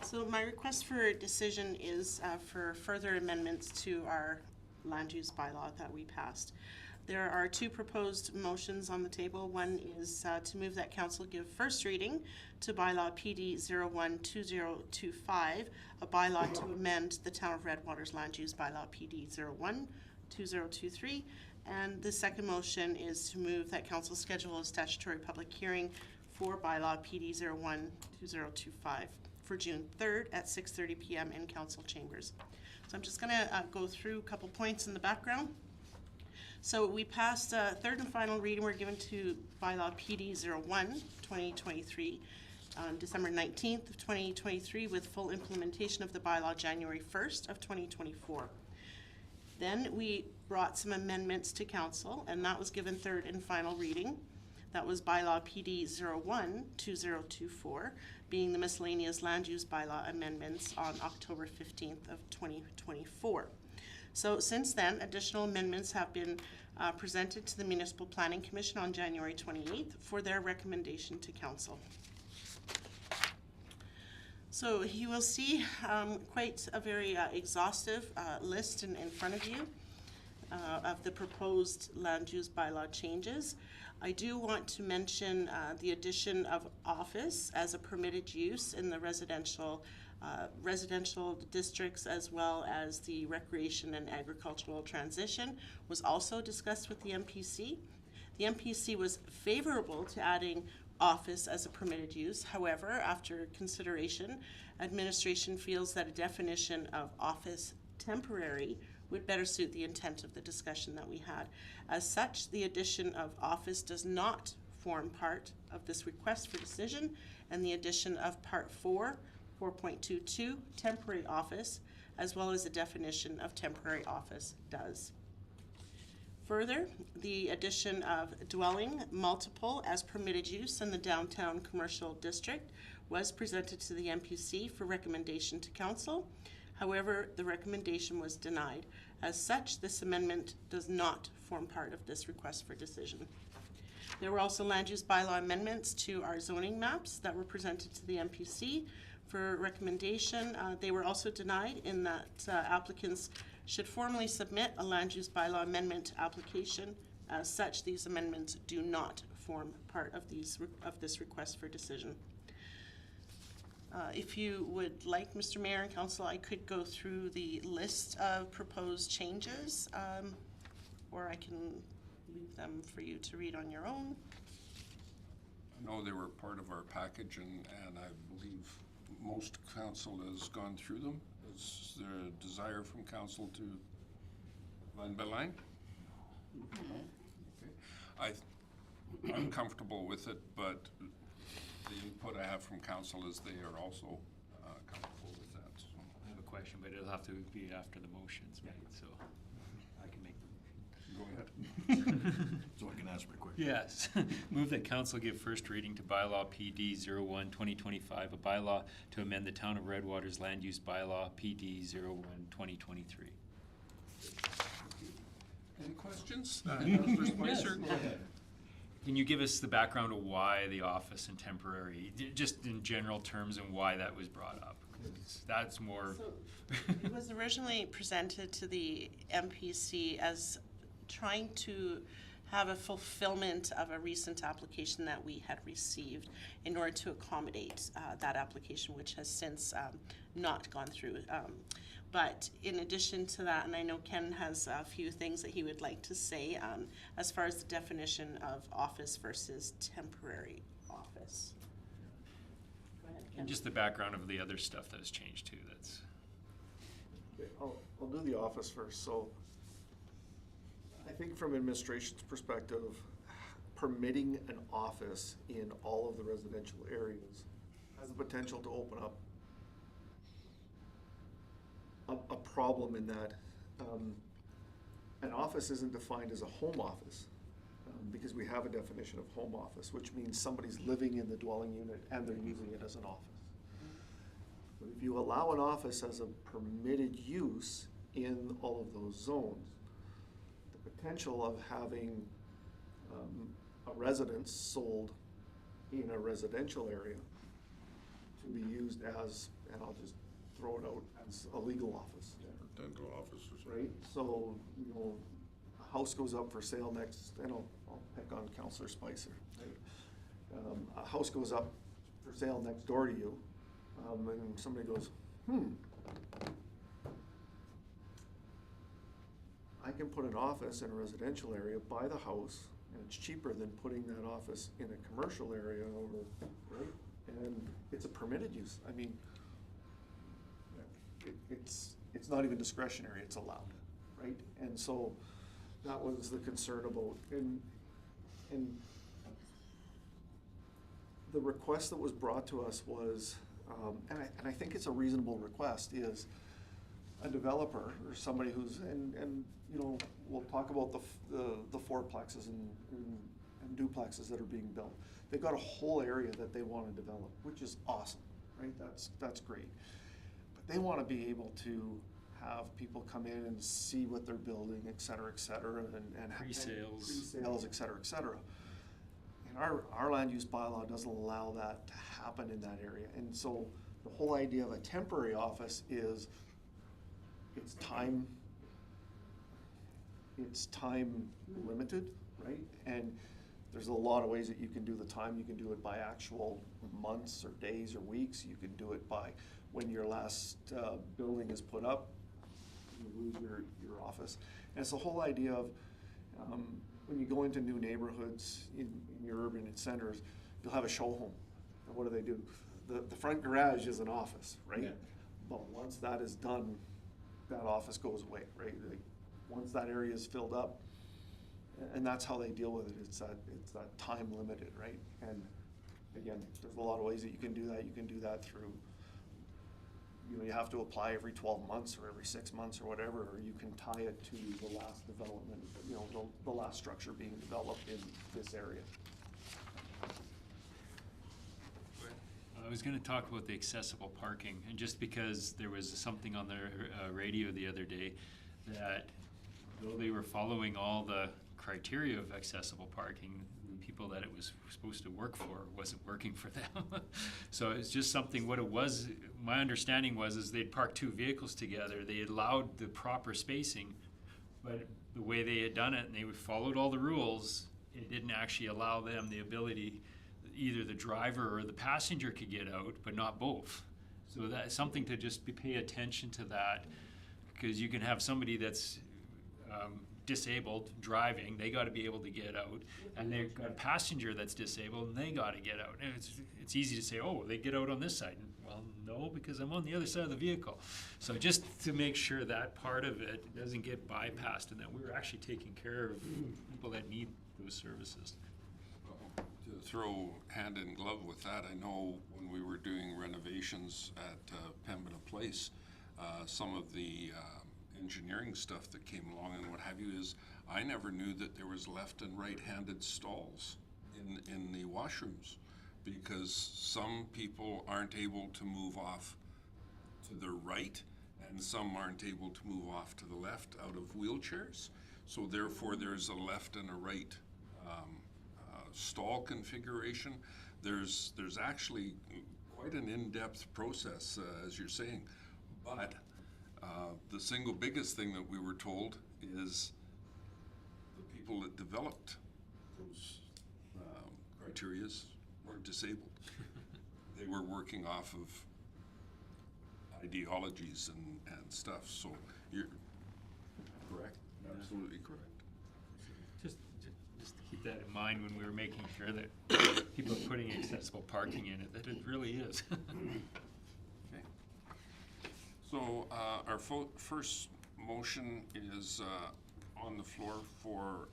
So my request for a decision is for further amendments to our land use bylaw that we passed. There are two proposed motions on the table. One is to move that council give first reading to bylaw PD 012025, a bylaw to amend the Town of Redwater's land use bylaw PD 012023. And the second motion is to move that council schedule a statutory public hearing for bylaw PD 012025 for June 3rd at 6:30 PM in council chambers. So I'm just gonna go through a couple points in the background. So we passed third and final reading, we're given to bylaw PD 01/2023 on December 19th of 2023 with full implementation of the bylaw January 1st of 2024. Then we brought some amendments to council, and that was given third and final reading. That was bylaw PD 01/2024, being the miscellaneous land use bylaw amendments on October 15th of 2024. So since then, additional amendments have been presented to the Municipal Planning Commission on January 28th for their recommendation to council. So you will see quite a very exhaustive list in front of you of the proposed land use bylaw changes. I do want to mention the addition of office as a permitted use in the residential districts, as well as the recreation and agricultural transition was also discussed with the MPC. The MPC was favorable to adding office as a permitted use. However, after consideration, administration feels that a definition of office temporary would better suit the intent of the discussion that we had. As such, the addition of office does not form part of this request for decision, and the addition of Part 4.22, temporary office, as well as the definition of temporary office does. Further, the addition of dwelling multiple as permitted use in the downtown commercial district was presented to the MPC for recommendation to council. However, the recommendation was denied. As such, this amendment does not form part of this request for decision. There were also land use bylaw amendments to our zoning maps that were presented to the MPC for recommendation. They were also denied in that applicants should formally submit a land use bylaw amendment application. As such, these amendments do not form part of this request for decision. If you would like, Mr. Mayor and Council, I could go through the list of proposed changes, or I can leave them for you to read on your own. I know they were part of our package, and I believe most council has gone through them. Is there a desire from council to line by line? Okay. I'm comfortable with it, but the input I have from council is they are also comfortable with that. So. I have a question, but it'll have to be after the motion's made, so I can make the motion. Go ahead. So I can ask my question. Yes. Move that council give first reading to bylaw PD 01/2025, a bylaw to amend the Town of Redwater's land use bylaw PD 01/2023. Any questions? Councilor Spicer, go ahead. Can you give us the background of why the office and temporary, just in general terms, and why that was brought up? 'Cause that's more. It was originally presented to the MPC as trying to have a fulfillment of a recent application that we had received in order to accommodate that application, which has since not gone through. But in addition to that, and I know Ken has a few things that he would like to say as far as the definition of office versus temporary office. Go ahead, Ken. And just the background of the other stuff that has changed too, that's. Okay, I'll do the office first. So I think from administration's perspective, permitting an office in all of the residential areas has the potential to open up a problem in that an office isn't defined as a home office because we have a definition of home office, which means somebody's living in the dwelling unit and they're using it as an office. But if you allow an office as a permitted use in all of those zones, the potential of having a residence sold in a residential area to be used as, and I'll just throw it out, as a legal office. Dental office or something. Right, so, you know, a house goes up for sale next, and I'll pick on Councilor Spicer, right? A house goes up for sale next door to you, and somebody goes, I can put an office in a residential area, buy the house, And it's cheaper than putting that office in a commercial area or, right? And it's a permitted use. I mean, it's not even discretionary, it's allowed, right? And so that was the concern about, and the request that was brought to us was, and I think it's a reasonable request, is a developer or somebody who's, and you know, we'll talk about the fourplexes and duplexes that are being built. They've got a whole area that they want to develop, which is awesome, right? That's great. But they want to be able to have people come in and see what they're building, et cetera, and Pre-sales. pre-sales, et cetera. And our land use bylaw doesn't allow that to happen in that area. And so the whole idea of a temporary office is it's time limited, right? And there's a lot of ways that you can do the time. You can do it by actual months or days or weeks. You can do it by when your last building is put up, you lose your office. And it's the whole idea of when you go into new neighborhoods in your urban centers, you'll have a show home. And what do? The front garage is an office, right? Yeah. But once that is done, that office goes away, right? Like, once that area is filled up, and that's how they deal with it. It's that time limited, right? And again, there's a lot of ways that you can do that. You can do that through, you know, you have to apply every 12 months or every 6 months or whatever, or you can tie it to the last development, you know, the last structure being developed in this area. I was gonna talk about the accessible parking, and just because there was something on the radio the other day that though they were following all the criteria of accessible parking, the people that it was supposed to work for wasn't working for them. So it's just something, what it was, my understanding was, is they'd parked two vehicles together, they allowed the proper spacing, but the way they had done it, and they followed all the rules, it didn't actually allow them the ability, either the driver or the passenger could get out, but not both. So that's something to just pay attention to that, because you can have somebody that's disabled driving, they got to be able to get out, and they've got a passenger that's disabled and they got to get out. And it's easy to say, oh, they get out on this side. Well, no, because I'm on the other side of the vehicle. So just to make sure that part of it doesn't get bypassed, and that we're actually taking care of people that need those services. To throw hand in glove with that, I know when we were doing renovations at Pembina Place, some of the engineering stuff that came along and what have you is, I never knew that there was left and right-handed stalls in the washrooms, because some people aren't able to move off to the right and some aren't able to move off to the left out of wheelchairs. So therefore there's a left and a right stall configuration. There's actually quite an in-depth process, as you're saying, but the single biggest thing that we were told is the people that developed those criterias were disabled. They were working off of ideologies and stuff, so you're correct, absolutely correct. Just to keep that in mind when we were making sure that people are putting accessible parking in it, that it really is. Okay. So our first motion is on the floor for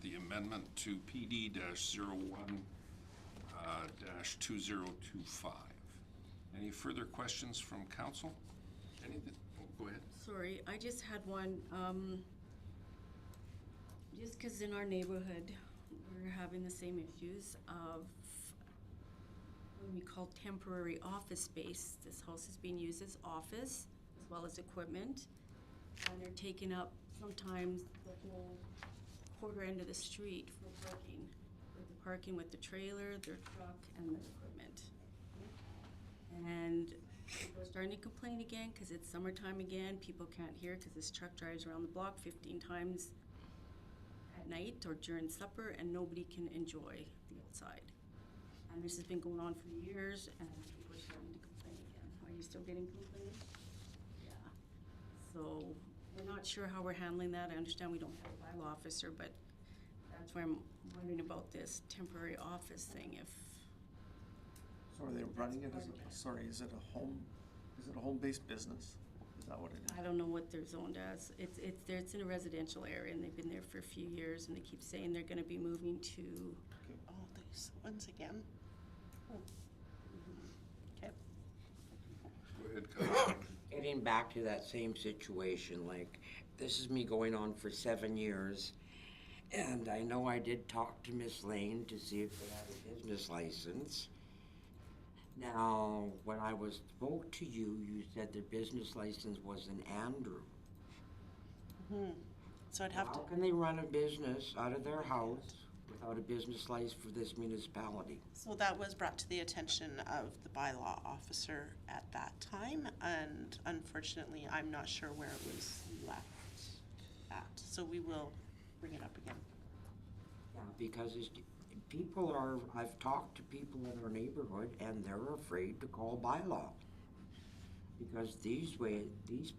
the amendment to PD-01-2025. Any further questions from council? Anything? Oh, go ahead. Sorry, I just had one, just because in our neighborhood, we're having the same issues of what we call temporary office space. This house is being used as office as well as equipment, and they're taking up sometimes the whole quarter end of the street for parking. They're parking with the trailer, their truck, and the equipment. And people are starting to complain again because it's summertime again. People can't hear because this truck drives around the block 15 times at night or during supper, and nobody can enjoy the outside. And this has been going on for years, and people are starting to complain again. Are you still getting complaints? Yeah. So we're not sure how we're handling that. I understand we don't have a bylaw officer, but That's why I'm wondering about this temporary office thing, if, So are they running it as is it a home-based business? Is that what it is? I don't know what they're zoned as. It's in a residential area, and they've been there for a few years, and they keep saying they're gonna be moving to, Oh, these ones again. Okay. Go ahead, Kyle. Getting back to that same situation, like, this is me going on for 7 years, and I know I did talk to Miss Lane to see if they had a business license. Now, when I spoke to you, you said their business license was in Andrew. So I'd have How to, can they run a business out of their house without a business license for this municipality? so that was brought to the attention of the bylaw officer at that time, and unfortunately, I'm not sure where it was left at. So we will bring it up again. Yeah, because I've talked to people in our neighborhood and they're afraid to call bylaw. Because these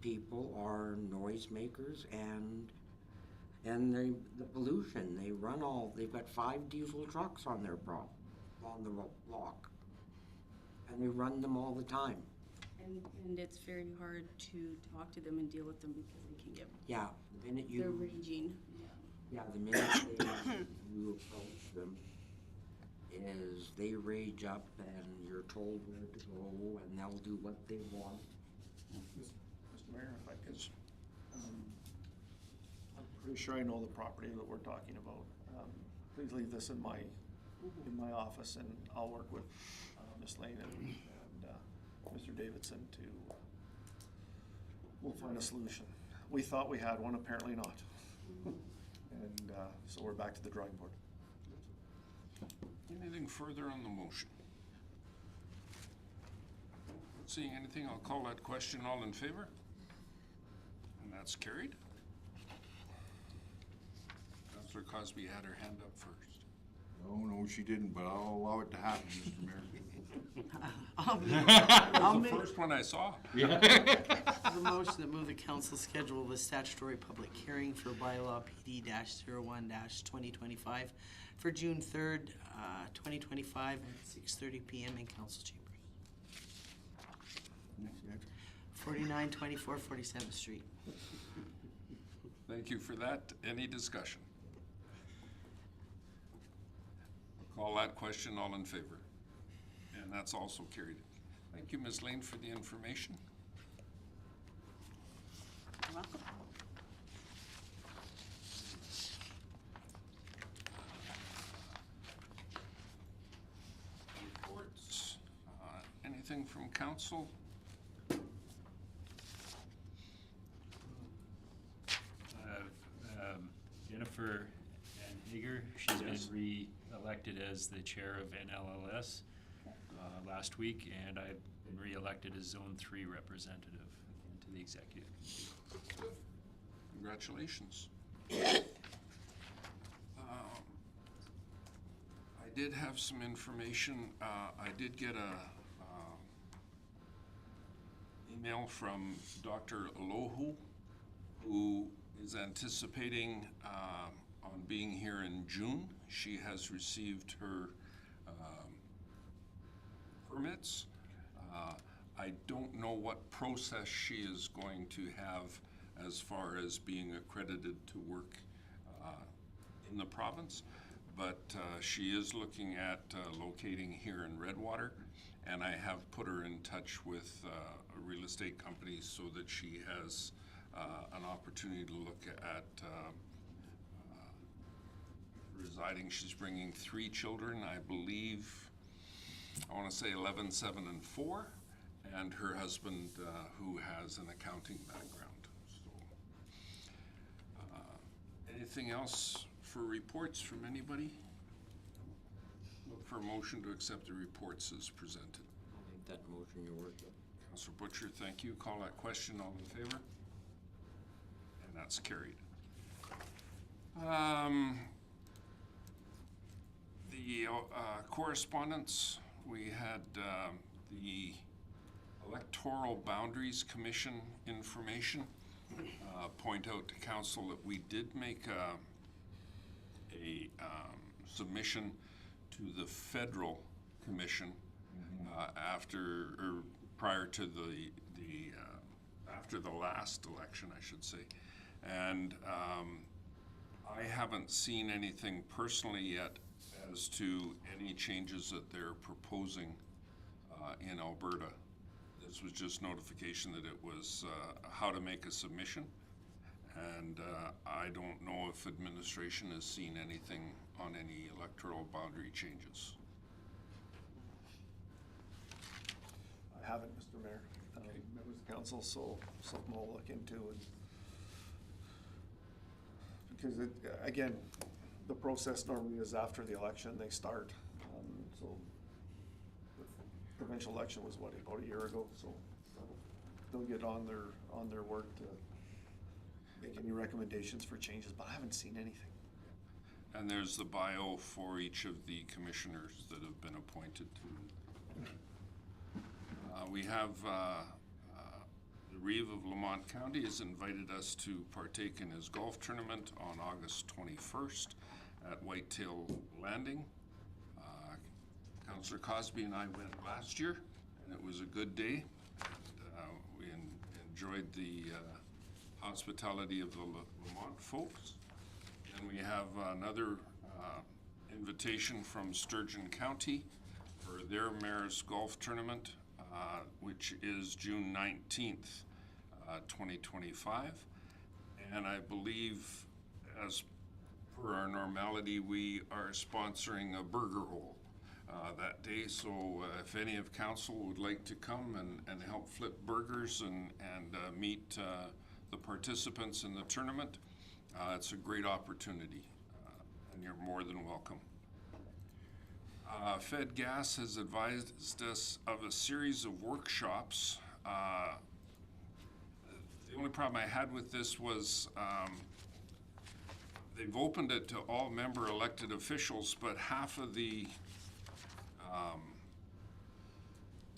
people are noisemakers and the pollution, they've got 5 diesel trucks on their on the block. And they run them all the time. and it's very hard to talk to them and deal with them because they can get, Yeah, the minute they're raging. the minute you approach them is they rage up and you're told where to go and they'll do what they want. Mr. Mayor, if I could, I'm pretty sure I know the property that we're talking about. Please leave this in my office, and I'll work with Ms. Lane and Mr. Davidson we'll find a solution. We thought we had one, apparently not. And so we're back to the drawing board. Anything further on the motion? Not seeing anything, I'll call that question. All in favor? And that's carried. Councillor Cosby had her hand up first. No, she didn't, but I'll allow it to happen, Mr. Mayor. I'll The make first one I saw. the motion that move the council schedule the statutory public hearing for bylaw PD-01-2025 for June 3rd, 2025 at 6:30 PM in council chambers. 4924 47th Street. Thank you for that. Any discussion? Call that question. All in favor? And that's also carried. Thank you, Ms. Lane, for the information. You're welcome. Reports. Anything from council? Jennifer Hager, she's Yes. been re-elected as the chair of NLLS last week, and I've been re-elected as Zone 3 representative to the executive committee. Congratulations. I did have some information. I did get a email from Dr. Alohu, who is anticipating on being here in June. She has received her permits. I don't know what process she is going to have as far as being accredited to work in the province, but she is looking at locating here in Redwater, and I have put her in touch with a real estate company so that she has an opportunity to look at residing. She's bringing 3 children, I believe. I want to say 11, 7, and 4, and her husband who has an accounting background. So, anything else for reports from anybody? Look for a motion to accept the reports as presented. I'll make that motion, Your Worship. Councillor Butcher, thank you. Call that question. All in favor? And that's carried. The correspondence, we had the Electoral Boundaries Commission information. Point out to council that we did make a submission to the federal commission after, or prior to after the last election, I should say. And I haven't seen anything personally yet as to any changes that they're proposing in Alberta. This was just notification that it was how to make a submission. And I don't know if administration has seen anything on any electoral boundary changes. I haven't, Mr. Mayor. Members of council, so something I'll look into. And because again, the process normally is after the election, they start. So the provincial election was what, about a year ago, so they'll get on their work to make any recommendations for changes, but I haven't seen anything. And there's the bio for each of the commissioners that have been appointed to. We have the Reeve of Lamont County has invited us to partake in his golf tournament on August 21st at Whitetail Landing. Councillor Cosby and I went last year, and it was a good day. We enjoyed the hospitality of the Lamont folks. And we have another invitation from Sturgeon County for their Mayor's Golf Tournament, which is June 19th, 2025. And I believe, as per our normality, we are sponsoring a burger hole that day. So if any of council would like to come and help flip burgers and meet the participants in the tournament, it's a great opportunity, and you're more than welcome. Fed Gas has advised us of a series of workshops. The only problem I had with this was they've opened it to all member elected officials, but half of the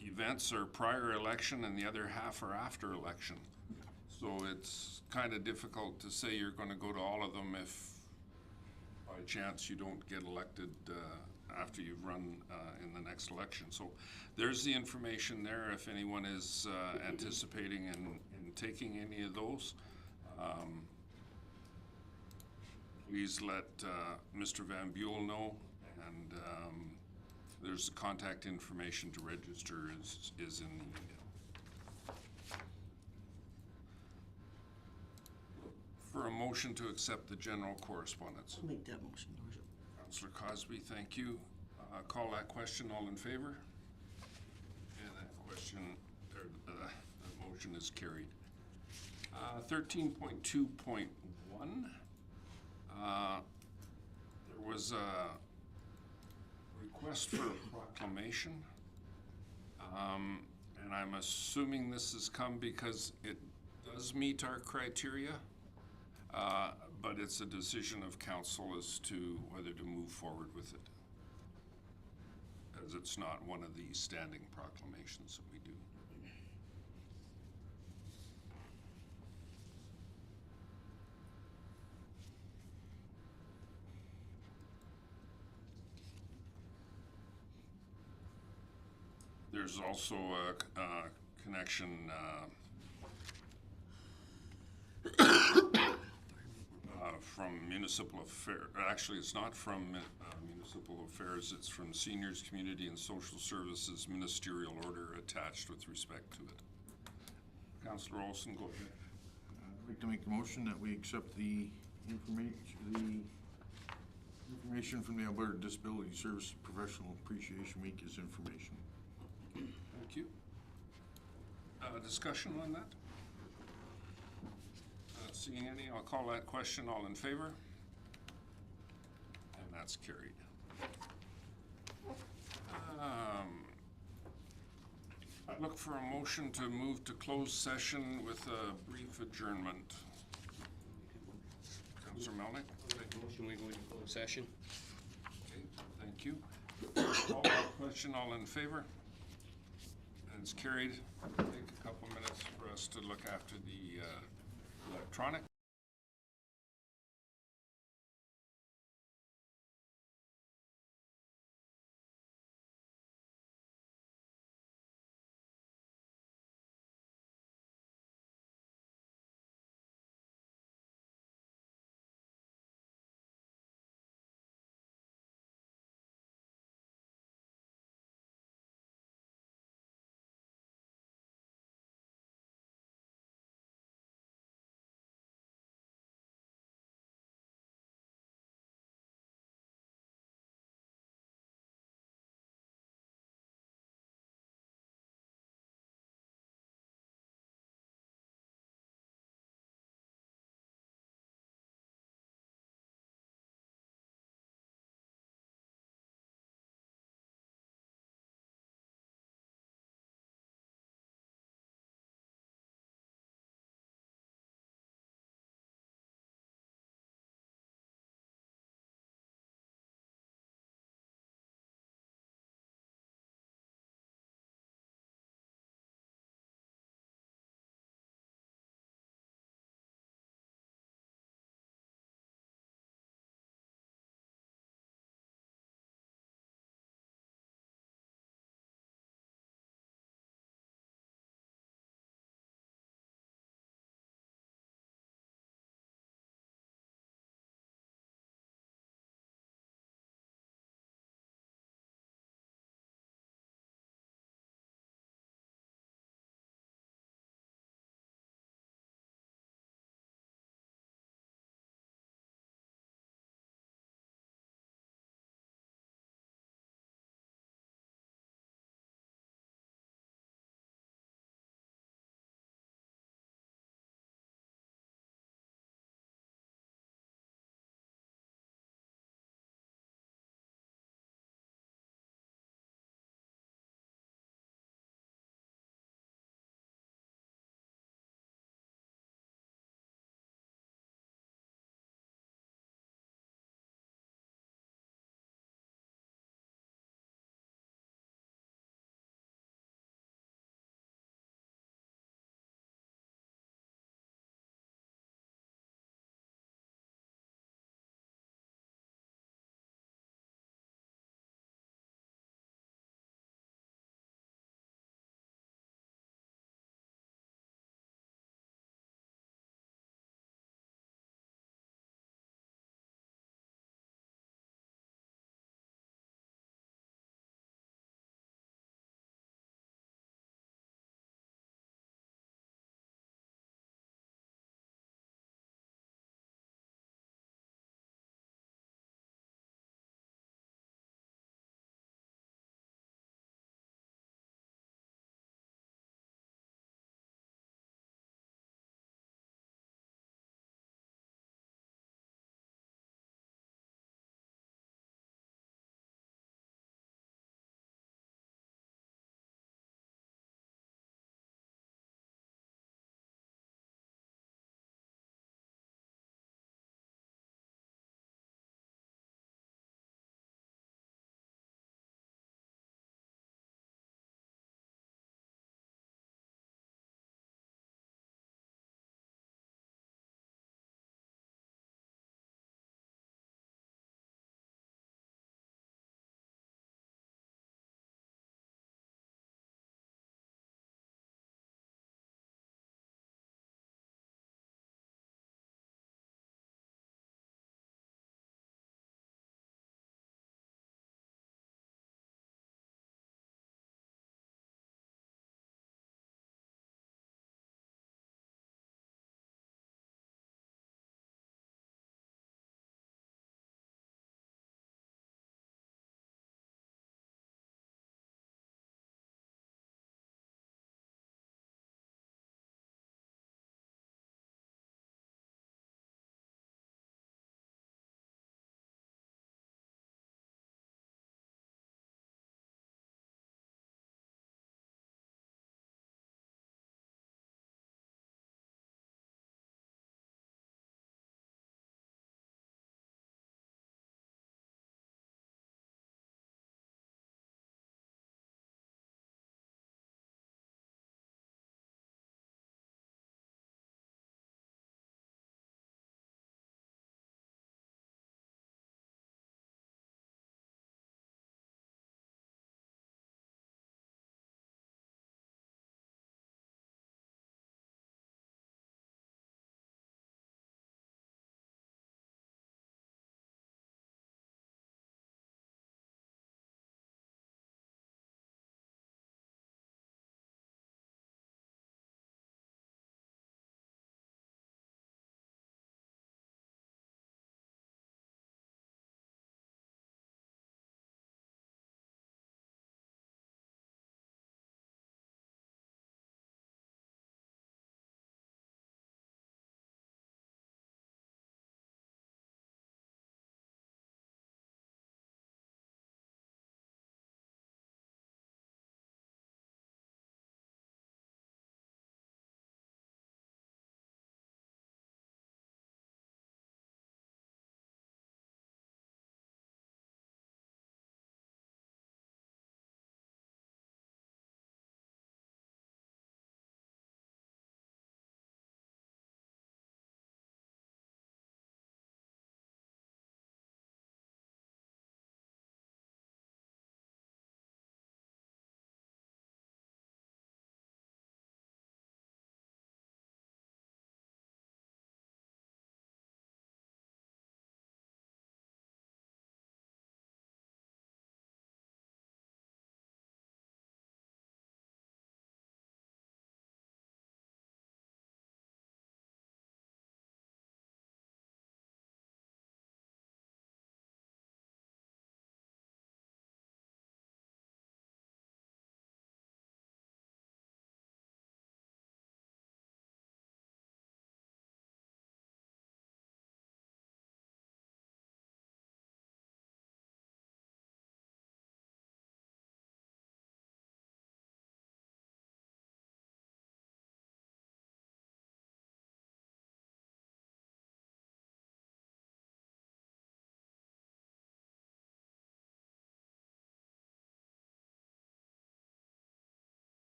events are prior election and the other half are after election. So it's kind of difficult to say you're going to go to all of them if by chance you don't get elected after you've run in the next election. So there's the information there if anyone is anticipating in taking any of those. Please let Mr. Van Buell know, and there's the contact information to register is in the for a motion to accept the general correspondence. I'll make that motion, Your Worship. Councillor Cosby, thank you. Call that question. All in favor? And that question, or the motion is carried. 13.2.1. There was a request for a proclamation. And I'm assuming this has come because it does meet our criteria. But it's a decision of council as to whether to move forward with it, as it's not one of the standing proclamations that we do. There's also a connection from municipal affairs. Actually, it's not from municipal affairs. It's from Seniors, Community and Social Services ministerial order attached with respect to it. Councillor Olson, go ahead. I'd like to make the motion that we accept the information from the Alberta Disability Service Professional Appreciation Week as information. Thank you. Discussion on that? Not seeing any. I'll call that question. All in favor? And that's carried. I'd look for a motion to move to closed session with a brief adjournment. Councillor Melnick? Motion, we go into closed session. Okay, thank you. Call that question. All in favor? And it's carried. Take a couple minutes for us to look after the electronic.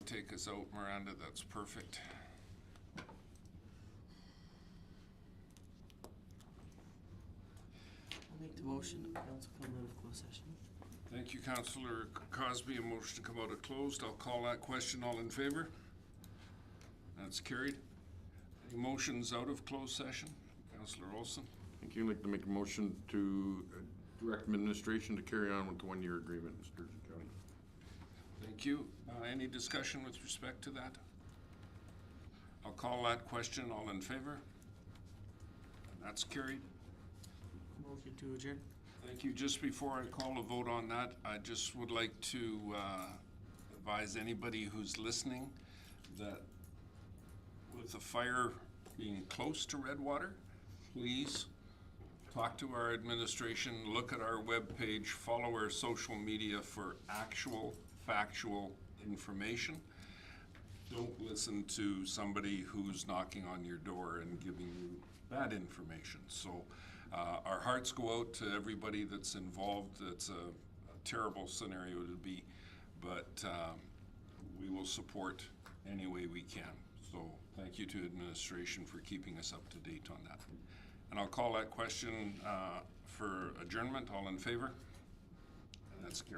Take us out, Miranda, that's perfect. I'll make the motion that council come out of closed session. Thank you, Councillor Cosby. A motion to come out of closed. I'll call that question. All in favor? That's carried. Any motions out of closed session? Councillor Olson? Thank you. I'd like to make a motion to direct administration to carry on with the one-year agreement in Sturgeon County. Thank you. Any discussion with respect to that? I'll call that question. All in favor? That's carried. Motion to adjourn. Thank you. Just before I call a vote on that, I just would like to advise anybody who's listening that with the fire being close to Redwater, please talk to our administration, look at our webpage, follow our social media for actual, factual information. Don't listen to somebody who's knocking on your door and giving you bad information. So our hearts go out to everybody that's involved. It's a terrible scenario to be, but we will support any way we can. So thank you to administration for keeping us up to date on that. And I'll call that question for adjournment. All in favor? And that's carried.